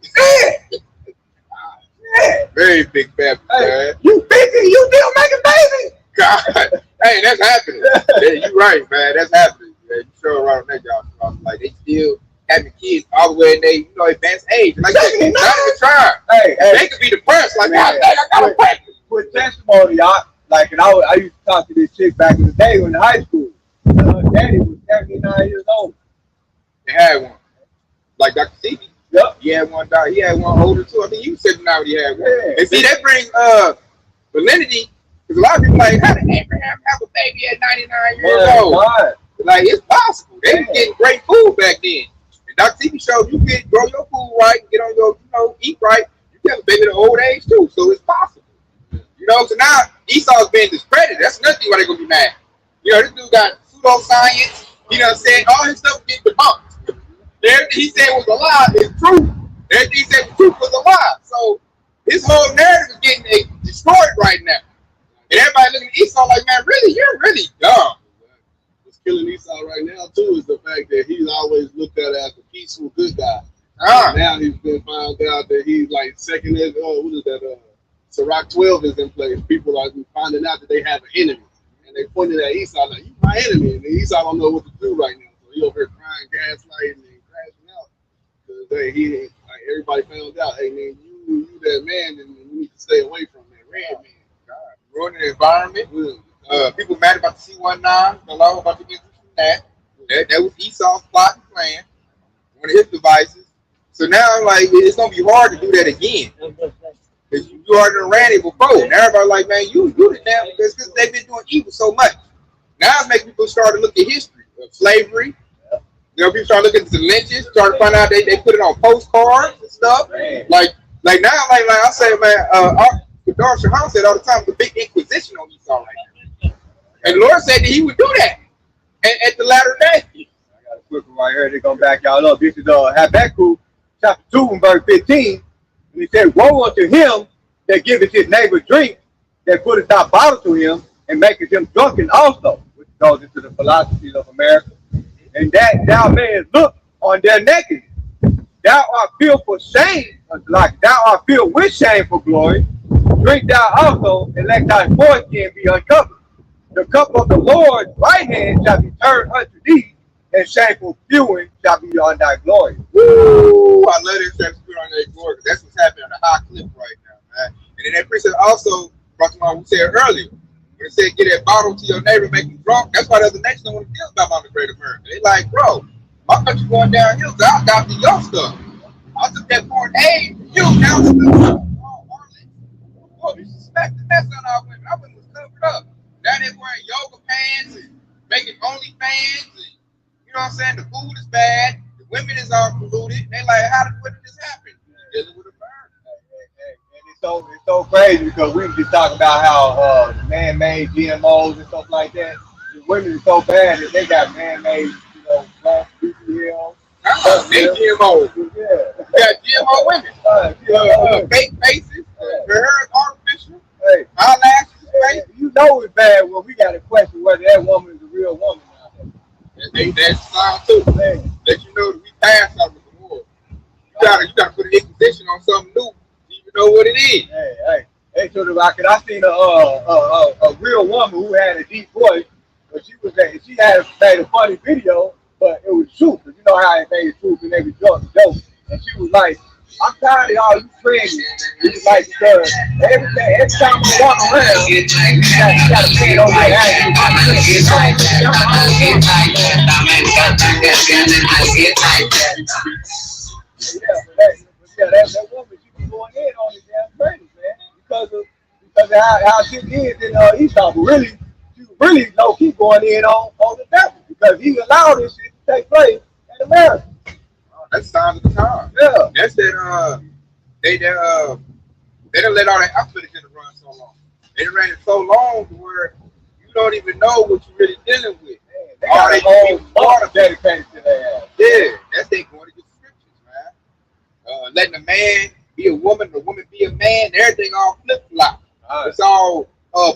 Yeah. Very big family, man. You 50, you still making babies? God. Hey, that's happening. Yeah, you right, man. That's happening. Yeah, you sure around that, y'all. Like, they still having kids all the way in their, advanced age. Like, they can try. Hey, they could be depressed. Like, man, I got a practice. With testimony, y'all. Like, and I used to talk to this chick back in the day when in high school. Her daddy was 79 years old. They had one. Like Dr. Stevie. Yep. He had one older too. I mean, you was 79 when he had one. Yeah. And see, that brings validity, because a lot of people like, how did Abraham have a baby at 99 years old? God. Like, it's possible. They was getting great food back then. And Dr. TV showed you can grow your food right, get on your, eat right. You can have a baby at an old age too, so it's possible. So now Esau's being discredited. That's another thing why they're gonna be mad. This dude got pseudoscience. Said all his stuff getting debunked. Everything he said was a lie is true. Everything he said was truth was a lie. So his whole narrative is getting destroyed right now. And everybody looking at Esau like, man, really, you're really dumb. What's killing Esau right now too is the fact that he's always looked at as a peaceful good guy. Now he's been found out that he's like second as what is that? Sirach 12 is in place. People are finding out that they have an enemy, and they pointed at Esau like, "You my enemy," and Esau don't know what to do right now. So he over here crying, gaslighting, and crashing out because like everybody found out, hey man, you that man, and we need to stay away from that red man. God, ruining the environment. People mad about the C-19, the law about to get from that. That was Esau's plot and plan, one of his devices. So now, like, it's gonna be hard to do that again. Because you already ran it before. And everybody like, man, you the damn, because they've been doing evil so much. Now it's making people start to look at history of slavery. People start looking at the lynches, start to find out they put it on postcards and stuff. Like now, like I say, man, Dar Shahan said all the time, the big inquisition on Esau right now. And the Lord said that he would do that at the latter day. I got a quick one right here. They're going to back y'all up. This is Habakkuk chapter 2 and verse 15. And he said, woe unto him that giveth his neighbor drink, that putteth not bottle to him, and maketh him drunken also, which goes into the philosophies of America. And that thou mayest look on their nakedness. Thou art filled for shame, like thou art filled with shameful glory. Drink thou also, and let thy foreskin be uncovered. The cup of the Lord's right hand shall be turned unto thee, and shameful viewing shall be on thy glory. Woo! I love this that spirit on their glory. That's what's happening on the high cliff right now, man. And then that precept also brought to mind what we said earlier. When it said get that bottle to your neighbor, make him drunk. That's why the other nations don't want to deal about the Great America. They like, bro, my country going downhill, so I adopted your stuff. I took that foreign aid from you, now it's the oh, you suspect the mess on our women. Our women was covered up. Now they're wearing yoga pants and making OnlyFans, and you know what I'm saying? The food is bad, the women is all polluted. They like, when did this happen? Dealing with a burn. And it's so crazy because we were just talking about how man-made GMOs and stuff like that. The women are so bad that they got man-made, black BBL. They GMO. Yeah. You got GMO women. Fake faces. Her hair is artificial. Hey. Eyelashes is fake. You know it's bad when we got to question whether that woman is a real woman now. That's fine too. Man. Let you know that we passed out with the war. You gotta put an inquisition on something new. You know what it is. Hey, so I seen a real woman who had a deep voice, but she had made a funny video, but it was truth. You know how it made truth and every joke. And she was like, I'm tired of all you friends. It was like, every time we walk around, you gotta pay it over that woman, she be going in on the damn crazy, man, because of how shit is in Esau. But really, she really keep going in on the devil because he allowed this shit to take place in America. That's the sign of the time. Yeah. That's that they done let all that outfitting run so long. They done ran it so long to where you don't even know what you're really dealing with. Man, they got a whole part dedicated to that. Yeah, that's they going to get scriptures, man. Letting a man be a woman, a woman be a man, everything all flip flop. It's all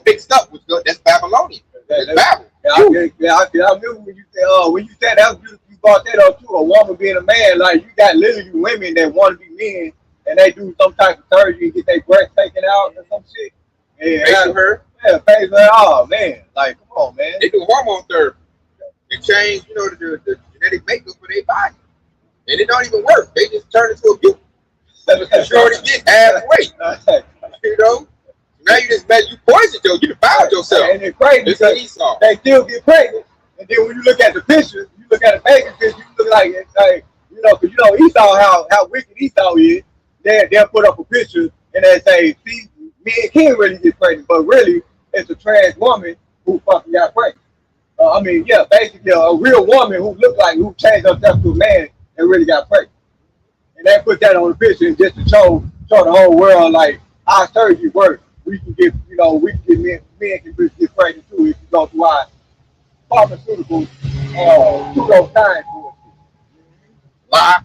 fixed up. That's Babylonian. That's Babel. I remember when you said that was beautiful. Brought that up too, a woman being a man. Like you got literally women that want to be men and they do some type of surgery and get their breast taken out or some shit. Yeah, pays her. Oh man, like come on, man. They do hormone therapy and change, the genetic makeup for their body, and it don't even work. They just turn into a beauty. You already get halfway. Now you just you poisoned you defiled yourself. And it's crazy because they still get pregnant, and then when you look at the pictures. Look at a baby picture, you look like because Esau, how wicked Esau is. They'll put up a picture and they say, see, me and King really get pregnant, but really it's a trans woman who fucking got pregnant. Basically a real woman who changed herself to a man and really got pregnant. And they put that on the picture just to show the whole world like our surgery works. We can get men can get pregnant too if you go through our pharmaceuticals through those times. Lie,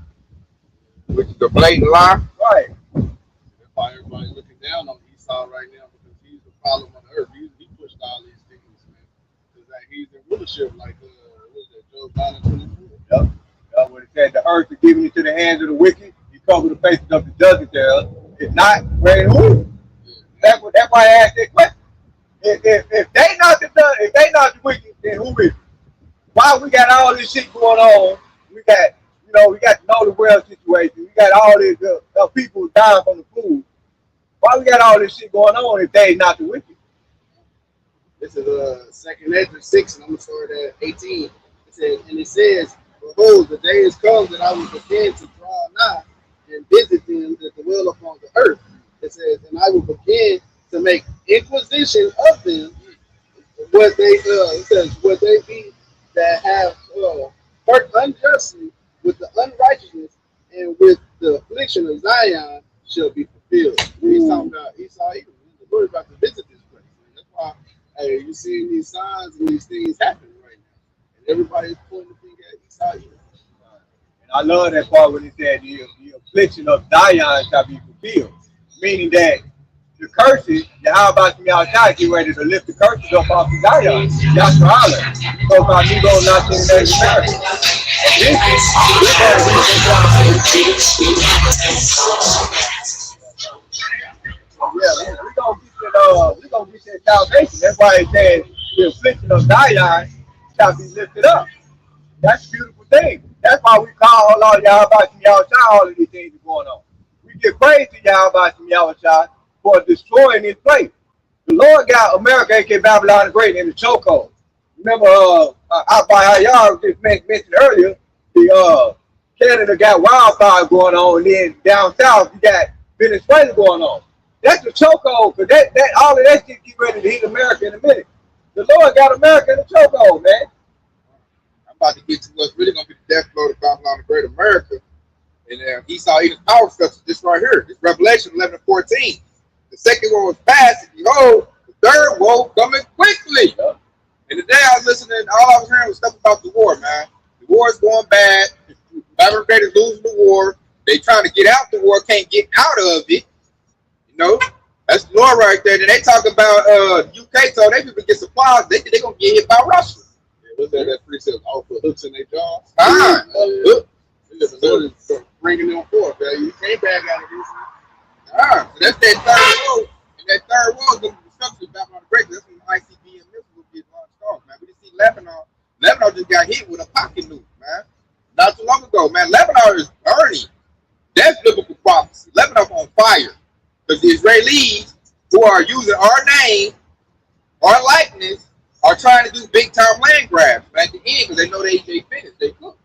which is a blatant lie. Right. That's why everybody's looking down on Esau right now because he's the problem on the earth. He pushed all these things, man. Because like, he's in rulership like what is that, Job 9:24. Yep. When it said the earth is given into the hands of the wicked, you cover the faces of the judges thereof. If not, where in who? That's why I asked that question. If they not the wicked, then who is it? Why we got all this shit going on? We got the know the world situation. We got all these people dying from the food. Why we got all this shit going on if they not the wicked? This is 2nd Ezra 6, and I'm gonna start at 18. It says, "Behold, the day is come that I will begin to draw nigh and visit them that dwell upon the earth." It says, "And I will begin to make inquisition of them, what they be that have hurt unjustly with the unrighteousness and with the affliction of Zion shall be fulfilled." He's talking about Esau. The Lord about to visit this place. Man. That's why you're seeing these signs and these things happening right now, and everybody's pointing the finger at Esau. And I love that part when he said the affliction of Zion shall be fulfilled, meaning that the curses, how about y'all get ready to lift the curses up off of Zion? That's the island. So my Negro not in that we're gonna get that salvation. That's why it says the affliction of Zion shall be lifted up. That's a beautiful thing. That's why we call all y'all about y'all all of these things are going on. We get praise to y'all about y'all for destroying this place. The Lord got America, aka Babylon the Great, in the chokehold. Remember, out by how y'all just mentioned earlier, the Canada got wildfire going on, and then down south you got Venezuela going on. That's the chokehold, because that all of that shit get ready to hit America in a minute. The Lord got America in the chokehold, man. I'm about to get to what's really gonna be the death blow to Babylon the Great America. And Esau eating power structure, this right here. This Revelation 11:14. The second one was passed, and behold, the third woe coming quickly. And today I was listening, all I was hearing was stuff about the war, man. The war is going bad. Babylon the Great is losing the war. They trying to get out the war, can't get out of it. You know, that's the Lord right there. Then they talk about UK, so they people get supplies. They gonna get hit by Russia. Yeah, what's that precept? All for hooks in their jaws. Fine. The Lord is bringing them forth. You can't back out of this. So that's that third war. And that third war is going to be destruction of Babylon the Great. That's when the ICBM missiles will get launched off, man. We just see Lebanon. Lebanon just got hit with a pocket nuke, man. Not too long ago, man. Lebanon is burning. That's biblical prophecy. Lebanon on fire. Because the Israelis who are using our name, our likeness, are trying to do big time land grabs. But at the end, because they know they finished, they cooked.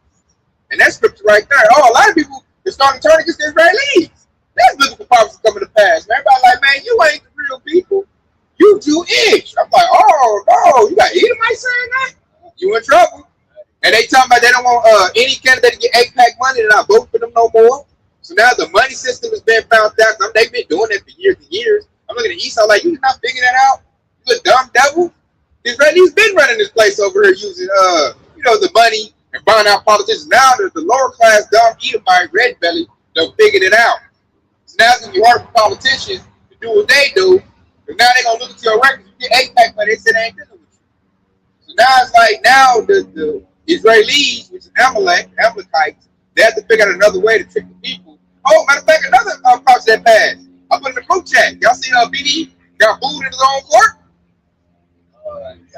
And that scripture right there. Oh, a lot of people are starting to turn against the Israelis. That's biblical prophecy coming to pass. Man, everybody like, man, you ain't the real people. You Jewish. I'm like, oh no, you got Edomites saying that? You in trouble. And they talking about they don't want any candidate to get AIPAC money and not vote for them no more. So now the money system has been found out. They've been doing that for years and years. I'm looking at Esau like, you did not figure that out? You a dumb devil? The Israelis been running this place over here using the money and buying out politicians. Now the lower class dumb Edomite red belly done figured it out. So now it's gonna be hard for politicians to do what they do. But now they're gonna look at your records. You get AIPAC money, they said they ain't dealing with you. So now it's like now the Israelis, which is Amalekites, they have to figure out another way to trick the people. Oh, matter of fact, another prophecy that passed. I put in the group chat. Y'all seen BD got booed in his own court?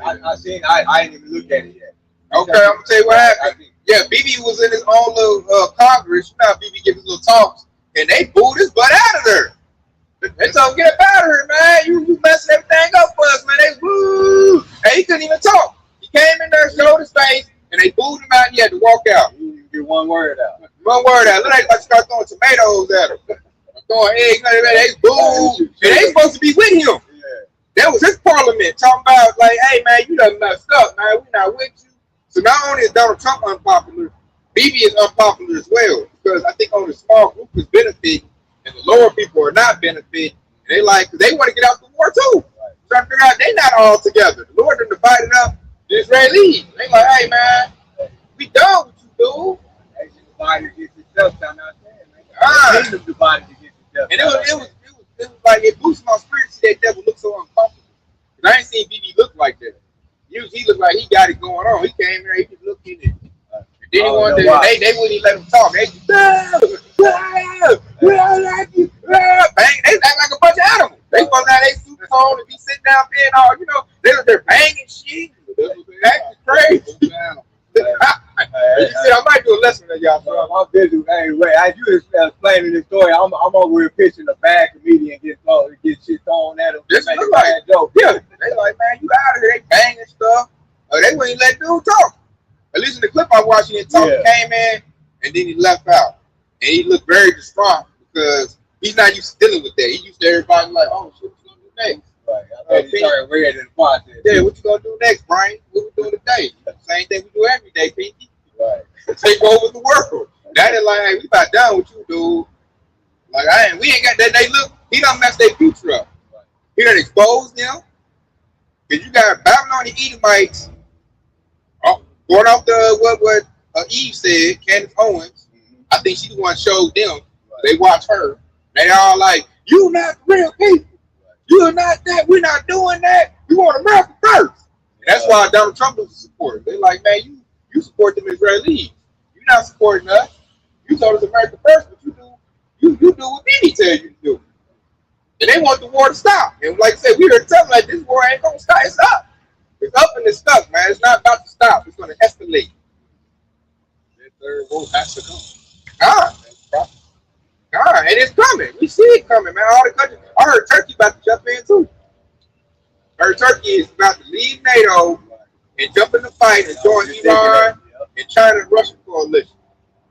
I ain't even looked at it yet. Okay, I'm gonna tell you what happened. Yeah, BB was in his own little Congress. You know how BB gives his little talks, and they booed his butt out of there. They told him, get up out of here, man. You messing everything up for us, man. They woo. And he couldn't even talk. He came in there, showed his face, and they booed him out, and he had to walk out. You get one word out. One word out. Look like start throwing tomatoes at him. throwing eggs, they boo. And they supposed to be with him. Yeah. That was his parliament talking about like, hey man, you done messed up, man. We not with you. So not only is Donald Trump unpopular, Bibi is unpopular as well because I think only a small group is benefiting and the lower people are not benefiting. And they like they want to get out the war too. Right. Trying to figure out they not all together. The Lord done divided up the Israelis. They like, hey man, we done with you, dude. They should divide against itself down out there, man. Kingdom divided against itself. And it was like it boosted my spirit to see that devil look so uncomfortable. Cause I ain't seen Bibi look like that. Usually he looked like he got it going on. He came here, he just looked in it. And then he wanted to, they wouldn't even let him talk. They just, we don't like you. Bang, they act like a bunch of animals. They supposed to have their super tone and be sitting down there and all, you know, they're banging shit. That's crazy. You said I might do a lesson to y'all. So I'm busy. Hey, wait, as you explaining this story, I'm over here pitching a bad comedian get shit thrown at him. This make look a like bad joke. Yeah, they like, man, you out of here. They banging stuff. They wouldn't let dude talk. At least in the clip I watched, he talk, came in, and then he left out. And he looked very distraught because he's not used to dealing with that. He used to everybody like, oh, shit, what you gonna do next? Right. I bet he started red in the process. Yeah, what you gonna do next, Brian? What we doing today? Same thing we do every day, Pinky. Right. Take over the world. That is like, hey, we about done with you, dude. Like, we ain't got that. They look, he done messed their future up. Right. He done exposed them. Because you got Babylon and Edomites going off the what Eve said, Candace Owens. Mm-hmm. I think she the one showed them. Right. They watch her. They all like, you not real people. Right. You're not that. We're not doing that. We want America first. And that's why Donald Trump was support. They like, man, you support them Israelis. You're not supporting us. You told us America first, but you do what Bibi tell you to do. And they want the war to stop. And like I said, we heard tell them like this war ain't gonna stop. It's up. It's up and it's stuck, man. It's not about to stop. It's gonna escalate. That third war has to come. And it's coming. We see it coming, man. All the countries. I heard Turkey about to jump in too. I heard Turkey is about to leave NATO and jump in the fight and join Iran and China and Russia coalition.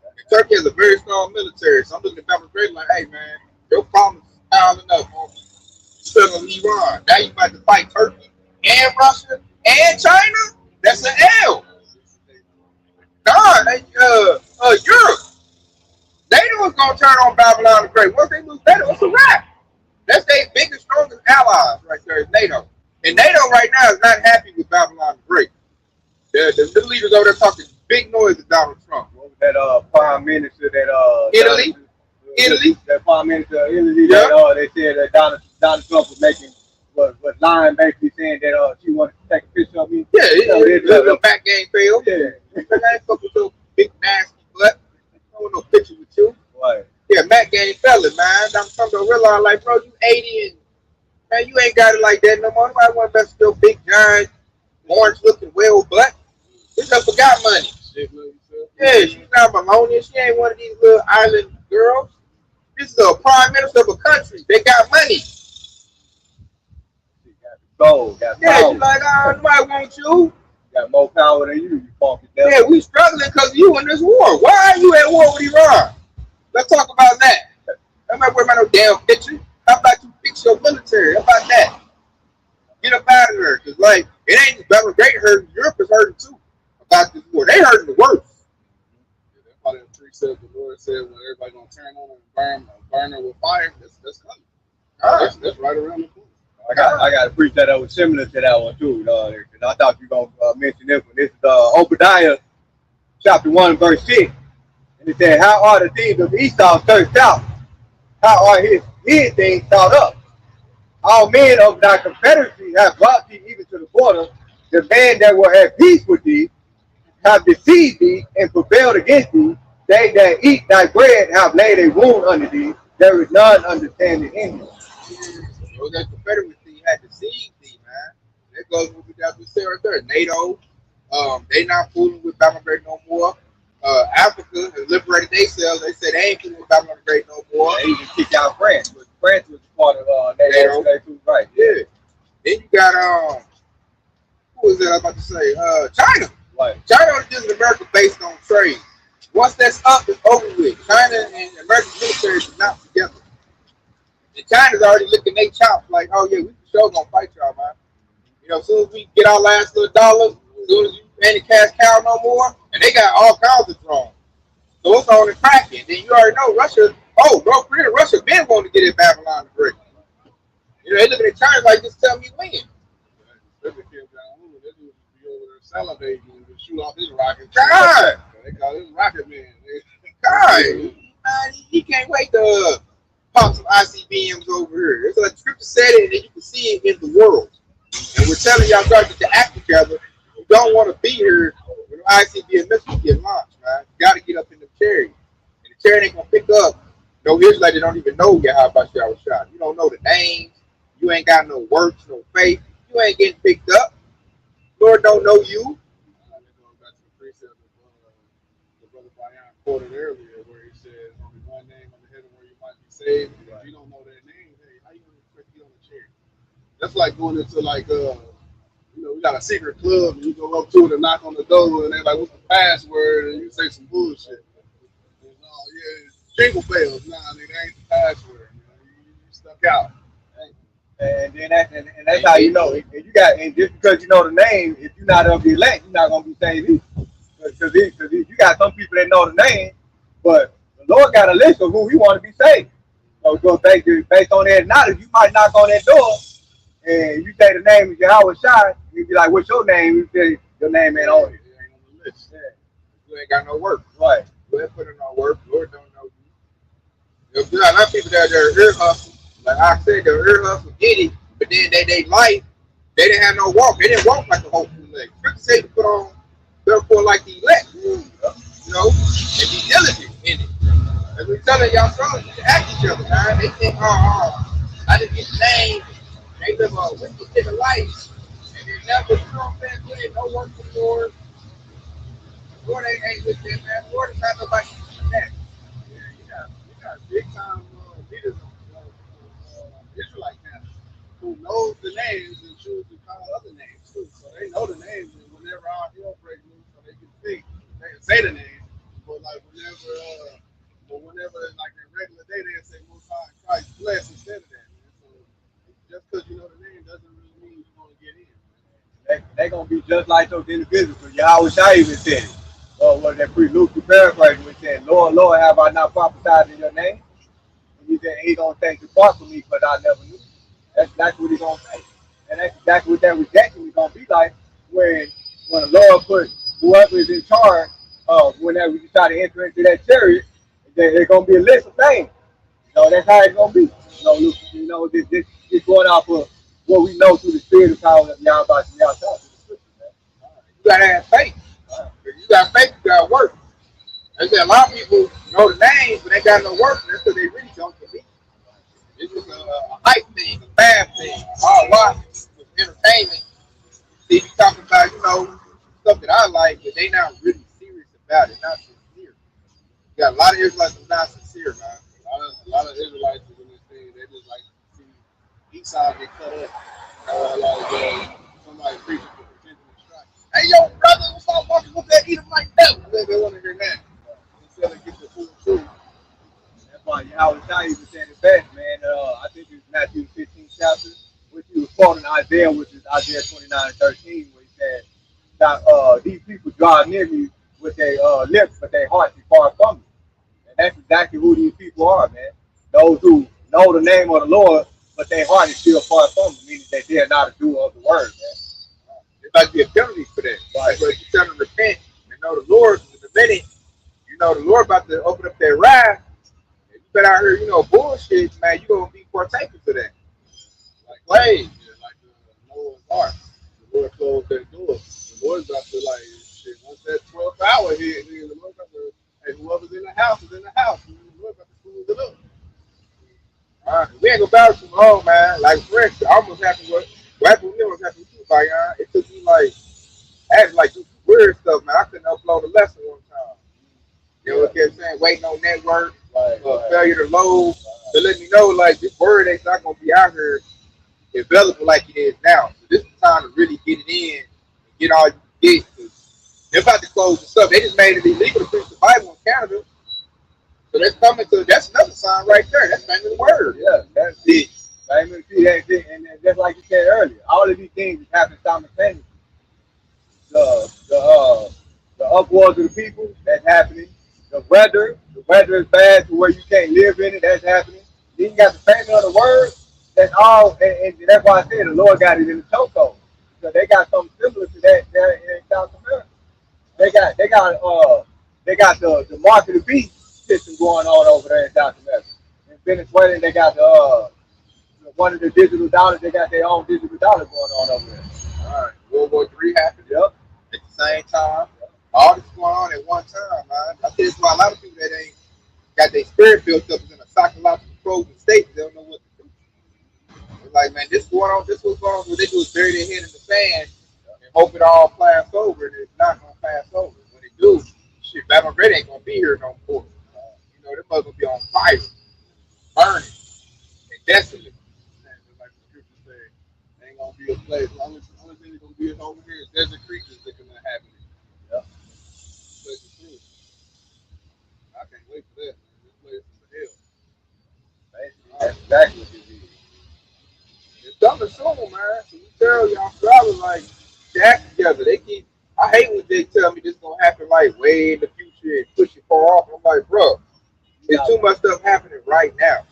And Turkey has a very strong military. So I'm looking at Babylon Great like, hey man, your problems is piling up on still on Iran. Now you about to fight Turkey and Russia and China? That's an L. God, Europe. NATO was gonna turn on Babylon the Great. Once they lose NATO, it's a wrap. That's their biggest, strongest allies right there is NATO. And NATO right now is not happy with Babylon the Great. The leaders over there talking big noise to Donald Trump. What was that prime minister that Italy? That prime minister of Italy they said that Donald Trump was was lying, basically saying that she wanted to take a picture of me. Yeah, the back game failed. Yeah. I ain't fuck with your big nasty butt. I don't want no picture with you. Right. Yeah, Matt game fella, man. Donald Trump don't realize like, bro, you 80 and man, you ain't got it like that no more. Nobody want to mess with your big giant orange looking whale butt. This just forgot money. Yeah, she's not Maloney. She ain't one of these little island girls. This is a prime minister of a country. They got money. She got the gold, got power. She's like, nobody wants you. Got more power than you funky devil. Yeah, we struggling because of you in this war. Why are you at war with Iran? Let's talk about that. I'm not worried about no damn picture. How about you fix your military? How about that? Get up out of there. Because, like, it ain't just Babylon Great hurting. Europe is hurting, too, about this war. They hurting the worst. Yeah, that's probably the precept the Lord said when everybody going to turn on and burn her with fire. That's coming. That's right around the corner. I got to preach that was similar to that one, too. Because I thought you were going to mention this one. This is Obadiah, chapter 1, verse 6. And it said, how are the thieves of Esau searched out? How are his things thought up? All men of thy confederacy have brought thee even to the border. The man that will have peace with thee have deceived thee and prevailed against thee. They that eat thy bread have laid a wound under thee. There is none understanding in thee. So that confederacy had deceived thee, man. That goes with what we got to say right there. NATO, they not fooling with Babylon Great no more. Africa has liberated themselves. They said they ain't fooling with Babylon Great no more. They even kicked out France. But France was part of NATO. Right. Yeah. Then you got who was that I was about to say? China. Right. China is just America based on trade. Once that's up, it's over with. China and American military is not together. China's already licking their chops like, oh yeah, we for sure gonna fight y'all, man. You know, as soon as we get our last little dollars, as soon as you ain't a cash cow no more, and they got all kinds of drones. So it's on the cracking. Then you already know Russia, North Korea, Russia been wanting to get in Babylon the Great. You know, they looking at China like, just tell me when. Especially Kim Jong-un, they do be over there salivating and shoot off his rockets. God, They call him Rocket Man. God, man, he can't wait to pop some ICBMs over here. It's like the scripture said it, and then you can see it in the world. And we're telling y'all start to get your act together. You don't want to be here when the ICBM missiles get launched, man. You got to get up in the chariot. And the chariot ain't going to pick up no Israelite that don't even know yet how about y'all shot. You don't know the names. You ain't got no works, no faith. You ain't getting picked up. Lord don't know you. Going back to the precept the brother Bayan quoted earlier, where he said, only one name on the heaven where you might be saved. If you don't know that name, hey, how you going to expect to get on the chair? That's like going into like, you know, we got a secret club and you go up to it and knock on the door and they're like, what's the password? And you say some bullshit. And, yeah, it's jingle bells. Nah, nigga, that ain't the password. You stuck out. And then that's how you know. And just because you know the name, if you're not of the elect, you're not gonna be saved either. Because you got some people that know the name, but the Lord got a list of who He want to be saved. So based on that knowledge, you might knock on that door, and you say the name is Yahweh Shai. You be like, "What's your name?" You say your name ain't on it. It ain't on the list. Yeah. You ain't got no work. Right. You ain't put in no work. Lord don't know you. There's a lot of people that are ear hustle. Like I said, they're ear hustle, did it, but then they life, they didn't have no walk. They didn't walk like the whole elect. Scripture say to put on, therefore, like the elect, you know, and be diligent in it. As we telling y'all brothers, to act each other, man. They think, I didn't get named. They live a wicked different life, and they never, you know what I'm saying? No work for the Lord. Lord ain't with them, man. Lord is not nobody to that. Yeah, you got big time leaders of Israelite now who knows the names and choose to call other names too. So they know the names, and whenever our hill break loose, so they can think, they can say the name. But like whenever like in regular day, they say Most High Christ bless instead of that. Man. So just because you know the name doesn't really mean you're gonna get in. They gonna be just like those individuals. So Yahweh Shai even said it. Or what that priest Luke the paraphrase when he said, Lord, Lord, have I not prophesied in your name? And he said, He gonna take the part from me, but I never knew. That's exactly what He gonna say. And that's exactly what that rejection is gonna be like when the Lord put whoever is in charge, whenever you try to enter into that chariot, there's gonna be a list of names. You know, that's how it's gonna be. This going off of what we know through the spirit of power of Yahweh Shai. You gotta have faith. If you got faith, you gotta work. I said a lot of people know the names, but they got no work. That's because they really don't believe. It's just a hype thing, a bad thing. All watch with entertainment. See, you talking about, you know, stuff that I like, but they not really serious about it, not sincere. You got a lot of Israelites who not sincere, man. A lot of Israelites in this thing, they just like to see Esau get cut up. Somebody preaching for potential destruction. Hey, yo, brother, what's up, walking with that Edomite devil? They want to hear that instead of get the full truth. That's why Yahweh Shai even said it best, man. I think it's Matthew 15 chapter, which he was quoting Isaiah, which is Isaiah 29:13, where he said, these people draw near me with their lips, but their hearts is far from me. And that's exactly who these people are, man. Those who know the name of the Lord, but their heart is still far from them, meaning that they are not a doer of the word, man. There's like the penalty for that. Right? So if you tell them to repent and know the Lord, in a minute, you know the Lord about to open up their wrath. If you been out here, you know, bullshit, man, you're going to be partakers of that. Like slaves, like Noah's Ark. The Lord closed that door. The Lord's about to, like, shit, once that 12th hour hit, the Lord's about to, hey, whoever's in the house is in the house. The Lord's about to close it up. All right, we ain't gonna battle too long, man. Like, for instance, I almost happened with me almost happened with you, Bayan. It took me like, I had to like do some weird stuff, man. I couldn't upload a lesson one time. You know what I'm saying? Waiting on network, failure to load. To let me know, like, this word ain't not gonna be out here available like it is now. So this is the time to really get it in and get all you can get. They're about to close this up. They just made it illegal to preach the Bible in Canada. So that's another sign right there. That's family the word. Yeah, that's it. Right? See, that's it. And just like you said earlier, all of these things is happening simultaneously. The upwards of the people, that's happening. The weather is bad to where you can't live in it, that's happening. Then you got the family of the word, that's all, and that's why I said the Lord got it in the chokehold. So they got something similar to that there in South America. They got the mark of the beast system going on over there in South America. In Venezuela, they got one of the digital dollars. They got their own digital dollar going on over there. All right. World War III happened. Yep. At the same time. All this going on at one time, man. I think it's why a lot of people that ain't got their spirit built up is in a psychological frozen state. They don't know what to do. They're like, man, this going on, this was going on. What they do is bury their head in the sand and hope it all pass over, and it's not gonna pass over. When it do, shit, Batman Red ain't gonna be here no more. You know, they're gonna be on fire, burning, and desolate. And like the scripture said, ain't gonna be a place. The only thing that's gonna be over here is desert creatures that can inhabit it. Yep. This place is true. I can't wait for that, man. This place is hell. That's exactly what it is. It's coming soon, man. So we tell y'all travelers like jack together. I hate when they tell me this gonna happen like way in the future and push it far off. I'm like, bro, there's too much stuff happening right now.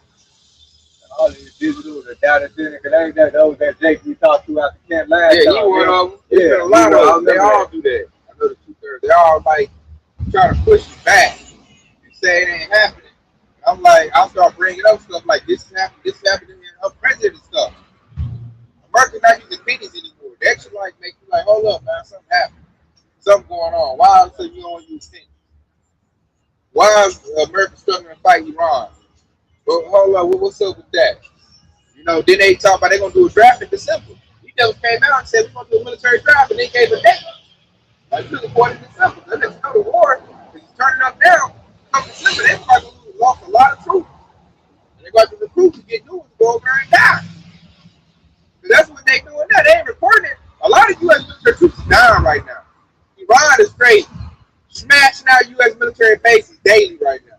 All these digital, the data center, because ain't that those that Jake we talked to at the camp last time. Yeah, he one of them. There's been a lot of them. They all do that. I know the 2/3. They all like try to push it back and say it ain't happening. And I'm like, I'll start bringing up stuff like this is happening in president and stuff. America's not using pennies anymore. They actually like make you like, hold up, man, something happened. Something going on. Why all of a sudden you don't use pennies? Why is America struggling to fight Iran? Well, hold on, what's up with that? You know, then they talk about they're gonna do a draft in December. He just came out and said we're gonna do a military draft, and they gave a date. Like to the 4th of December. Then they know the war is turning up now. Come December, they probably lost a lot of troops. And they got the recruits to get new ones to go over and die. Because that's what they doing now. They ain't reporting it. A lot of U.S. military troops are dying right now. Iran is straight smashing out U.S. military bases daily right now.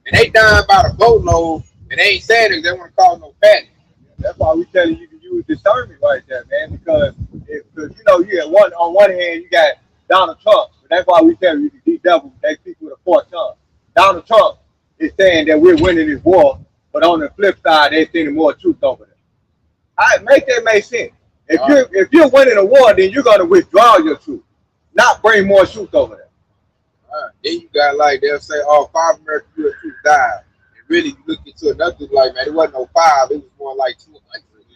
And they dying by the boatload, and they ain't saying it, they want to cause no panic. That's why we tell you can use discernment right there, man. Because you know, you on one hand you got Donald Trump, but that's why we tell you these devils they speak with a forked tongue. Donald Trump is saying that we're winning this war, but on the flip side, they're seeing more truth over there. Make sense. If you're winning a war, then you're gonna withdraw your troops, not bring more troops over there. Then you got like they'll say, oh, 5 American U.S. troops died. And really, you look into another like, man, it wasn't no 5, it was more like 200.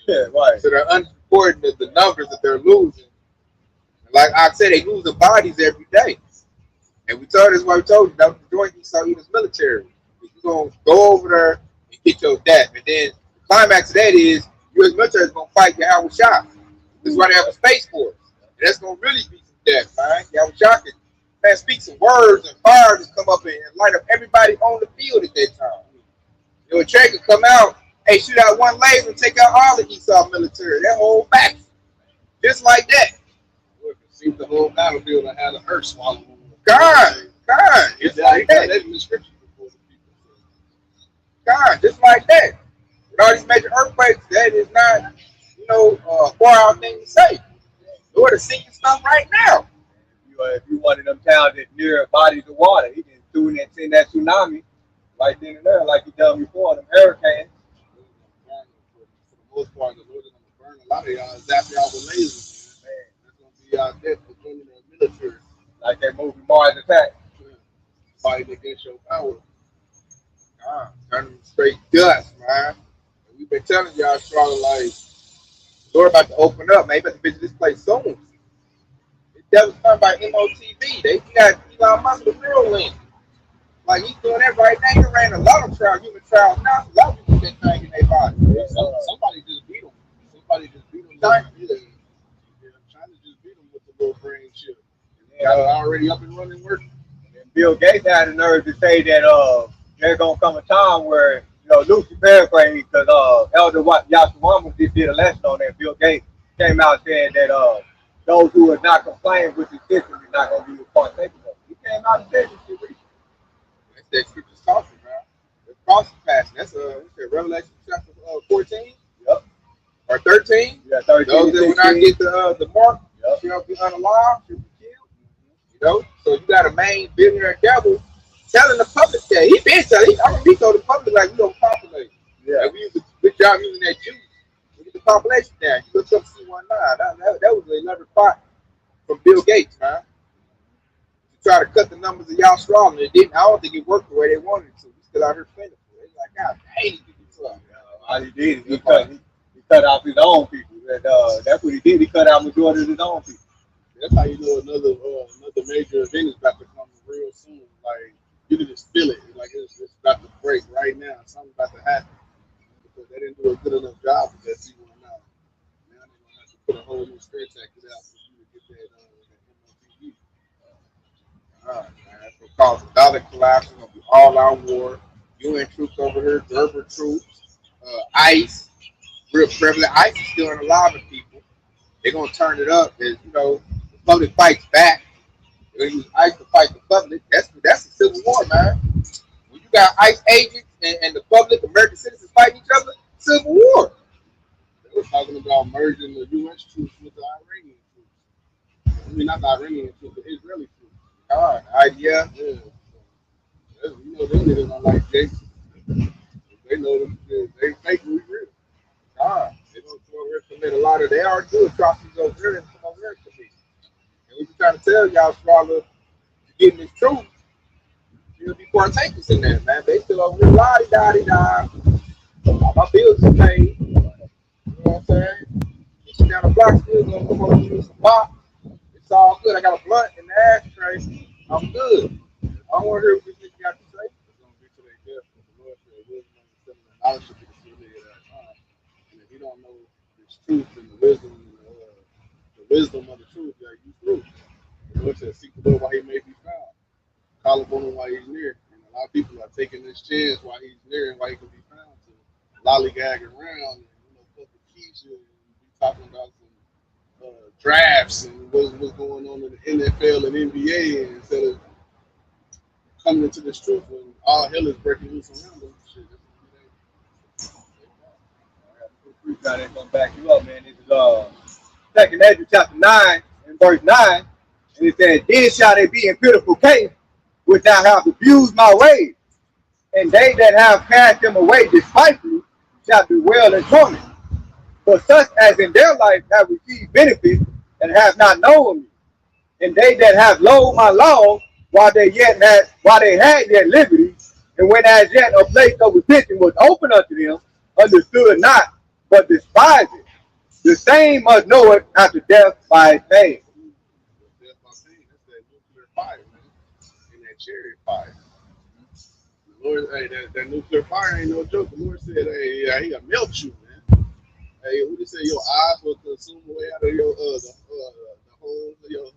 Yeah, right. So they're unreporting the numbers that they're losing. Like I said, they losing bodies every day. And that's why we told you, don't join these Saudis military. You're gonna go over there and get your death. And then the climax of that is U.S. military is gonna fight Yahweh Shah. That's why they have a space force. And that's gonna really be some death, man. Yahweh Shah can speak some words and fire just come up and light up everybody on the field at that time. You know, a train could come out, hey, shoot out one laser and take out all the Esau military, that whole back. Just like that. Look, it seems the whole battlefield and had the earth swallowed. God, just like that. That's in the scripture before the people. God, just like that. With all these major earthquakes, that is not, you know, a far-out thing to say. Lord is sinking stuff right now. If you one of them towns that's near bodies of water, he can send that tsunami right then and there, like he done before, them hurricanes. For the most part, the Lord is going to burn a lot of y'all, zap y'all with lasers, man. That's going to be our death for joining the military. Like that movie Mars Attack. Fighting against your power. Turn them straight dust, man. And we've been telling y'all, strong like, Lord about to open up, man. You better visit this place soon. That was done by MOTV. They got Elon Musk with Neuralink. Like he's doing that right now. He ran a lot of human trials now. A lot of people get thing in their body. Somebody just beat him. Somebody just beat him. China just beat him with the little brain chip. And already up and running working. And Bill Gates had the nerve to say that there's gonna come a time where, you know, Lucy paraphrased because Elder Yashawama just did a lesson on that. Bill Gates came out saying that those who are not complaining with the system is not going to be partaking of it. He came out and said this shit recently. That's that scripture's talking, man. cross passing. That's Revelation chapter 14. Yep. Or 13. Yeah, 13. Those that will not get the mark shall be unalive, shall be killed. You know, so you got a main billionaire devil telling the public that he been telling. I mean, he told the public like we don't populate. Yeah. Like, we use a good job using that juice. We get the population down. You look up C19. That was an elaborate plot from Bill Gates, man. To try to cut the numbers of y'all strong, and it didn't. I don't think it worked the way they wanted it to. We still out here plentiful. They like, God dang, he did this up. All he did is he cut off his own people. And, that's what he did. He cut out majority of his own people. That's how you know another major event is about to come real soon. Like you can just feel it. Like it's about to break right now. Something's about to happen because they didn't do a good enough job with that C19. Now they're gonna have to put a whole new straight jacket out for you to get that MOTV. All right, man. That's what caused the dollar collapse. It's gonna be all out war. UN troops over here, Gerber troops, ICE, real prevalent. ICE is still alive with people. They're gonna turn it up as you know. The public fights back. They're gonna use ICE to fight the public. That's a civil war, man. When you got ICE agents and the public, American citizens fighting each other, civil war. They were talking about merging the U.S. troops with the Iranian troops. I mean, not the Iranian troops, the Israeli troops. All right, yeah. Yeah. You know, them niggas don't like Jake. They know them. They fake we real. God, they don't come over here to commit a lot of. They already do atrocities over here and come over here to commit. And we just trying to tell y'all, Swallow, to getting this truth, you'll be partakers in that, man. They still over here, la-di-da-di-da. My bills are paid. You know what I'm saying? Sit down the block, still gonna come over here with some pop. It's all good. I got a blunt in the ashtray. I'm good. I don't want to hear what you got to say. It's gonna be to their death. The Lord said, wisdom and knowledge should be distributed at that time. And if you don't know this truth and the wisdom of the truth that you through, the Lord said, seek the Lord while he may be found. Call upon him while he's near. And a lot of people are taking this chance while he's near and while he can be found to lollygag around and fuck with Keisha and be talking about some drafts and what's going on in the NFL and NBA instead of coming into this truth when all hell is breaking loose around them. Shit, Now they're gonna back you up, man. This is Second Ezra chapter 9 and verse 9, and it says, "Then shall they be in pitiful case, which thou hast abused my ways, and they that have cast them away despitefully shall be well in torment. For such as in their life have received benefits and have not known me, and they that have loathed my law while they had yet liberty, and when as yet a place of repentance was open unto them, understood not, but despised it. The same must know it after death by its pain." Death by pain. That's that nuclear fire, man. And that chariot fire. The Lord, hey, that nuclear fire ain't no joke. The Lord said, hey, he gonna melt you, man. Hey, what did he say? Your eyes will consume away out of your the holes of your head,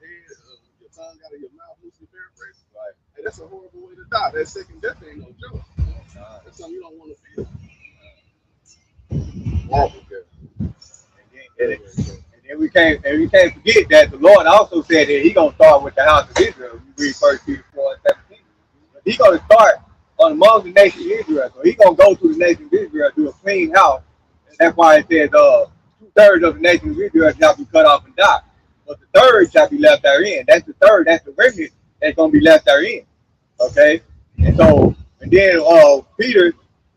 your tongue out of your mouth, loosely paraphrase. Like, hey, that's a horrible way to die. That second death ain't no joke. That's something you don't want to feel. Horrible death. And then we can't forget that the Lord also said that He gonna start with the house of Israel. You read 1 Peter 4:17. He gonna start among the nation of Israel. So He gonna go through the nation of Israel, do a clean house. And that's why it says 2/3 of the nation of Israel shall be cut off and die. But the third shall be left therein. That's the third, that's the remnant that's gonna be left therein. Okay? And then Peter,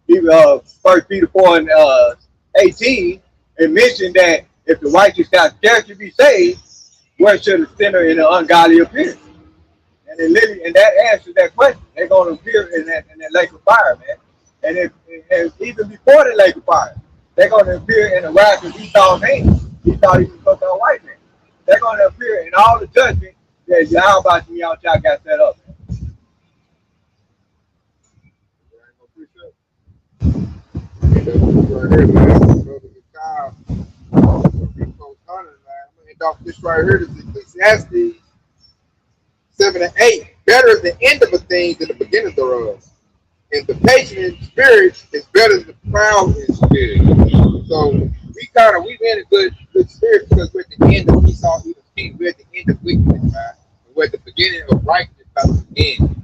1 Peter 4:18, it mentioned that if the righteous shall scarcely be saved, where should a sinner in an ungodly appear? And then literally, and that answers that question. They're going to appear in that lake of fire, man. And if even before the lake of fire, they're going to appear in the wrath of Esau's hand. Esau even took on white man. They're going to appear in all the judgment that Yahweh Shemiah got set up. This right here is Ecclesiastes 7 and 8. Better is the end of a thing than the beginning thereof. And the patient in spirit is better than the proud in spirit. So we've in a good spirit because we're at the end of Esau, we're at the end of wickedness, man. And we're at the beginning of righteousness by the end.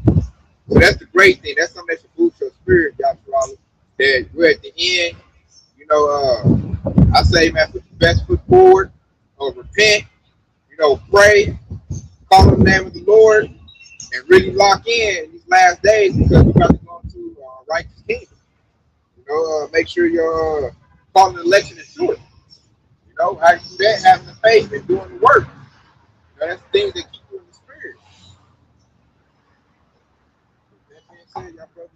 So that's the great thing. That's something that should boost your spirit, Yasharala, that we're at the end. You know, I say, man, put your best foot forward, repent, you know, pray, call on the name of the Lord, and really lock in these last days because we're about to go into righteous kingdom. You know, make sure you're calling the election is sure. You know, how you do that, having the faith and doing the work. You know, that's things that keep you in the spirit. That being said, y'all brothers.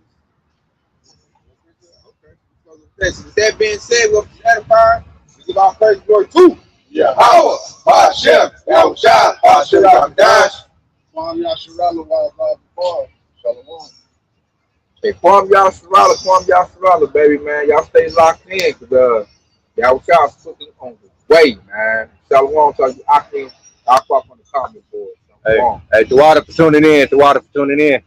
Okay. So with that being said, we're satisfied. We give our praise and glory to Yahweh, Hashem, Yahushua, Hashem, Hakadosh. Kwam Yasharala, Wa'allah, Shalom. Hey, Kwam Yasharala, baby, man. Y'all stay locked in because y'all putting on the way, man. Shalom, so I can I'll pop on the comment board. Hey, Tawada for tuning in.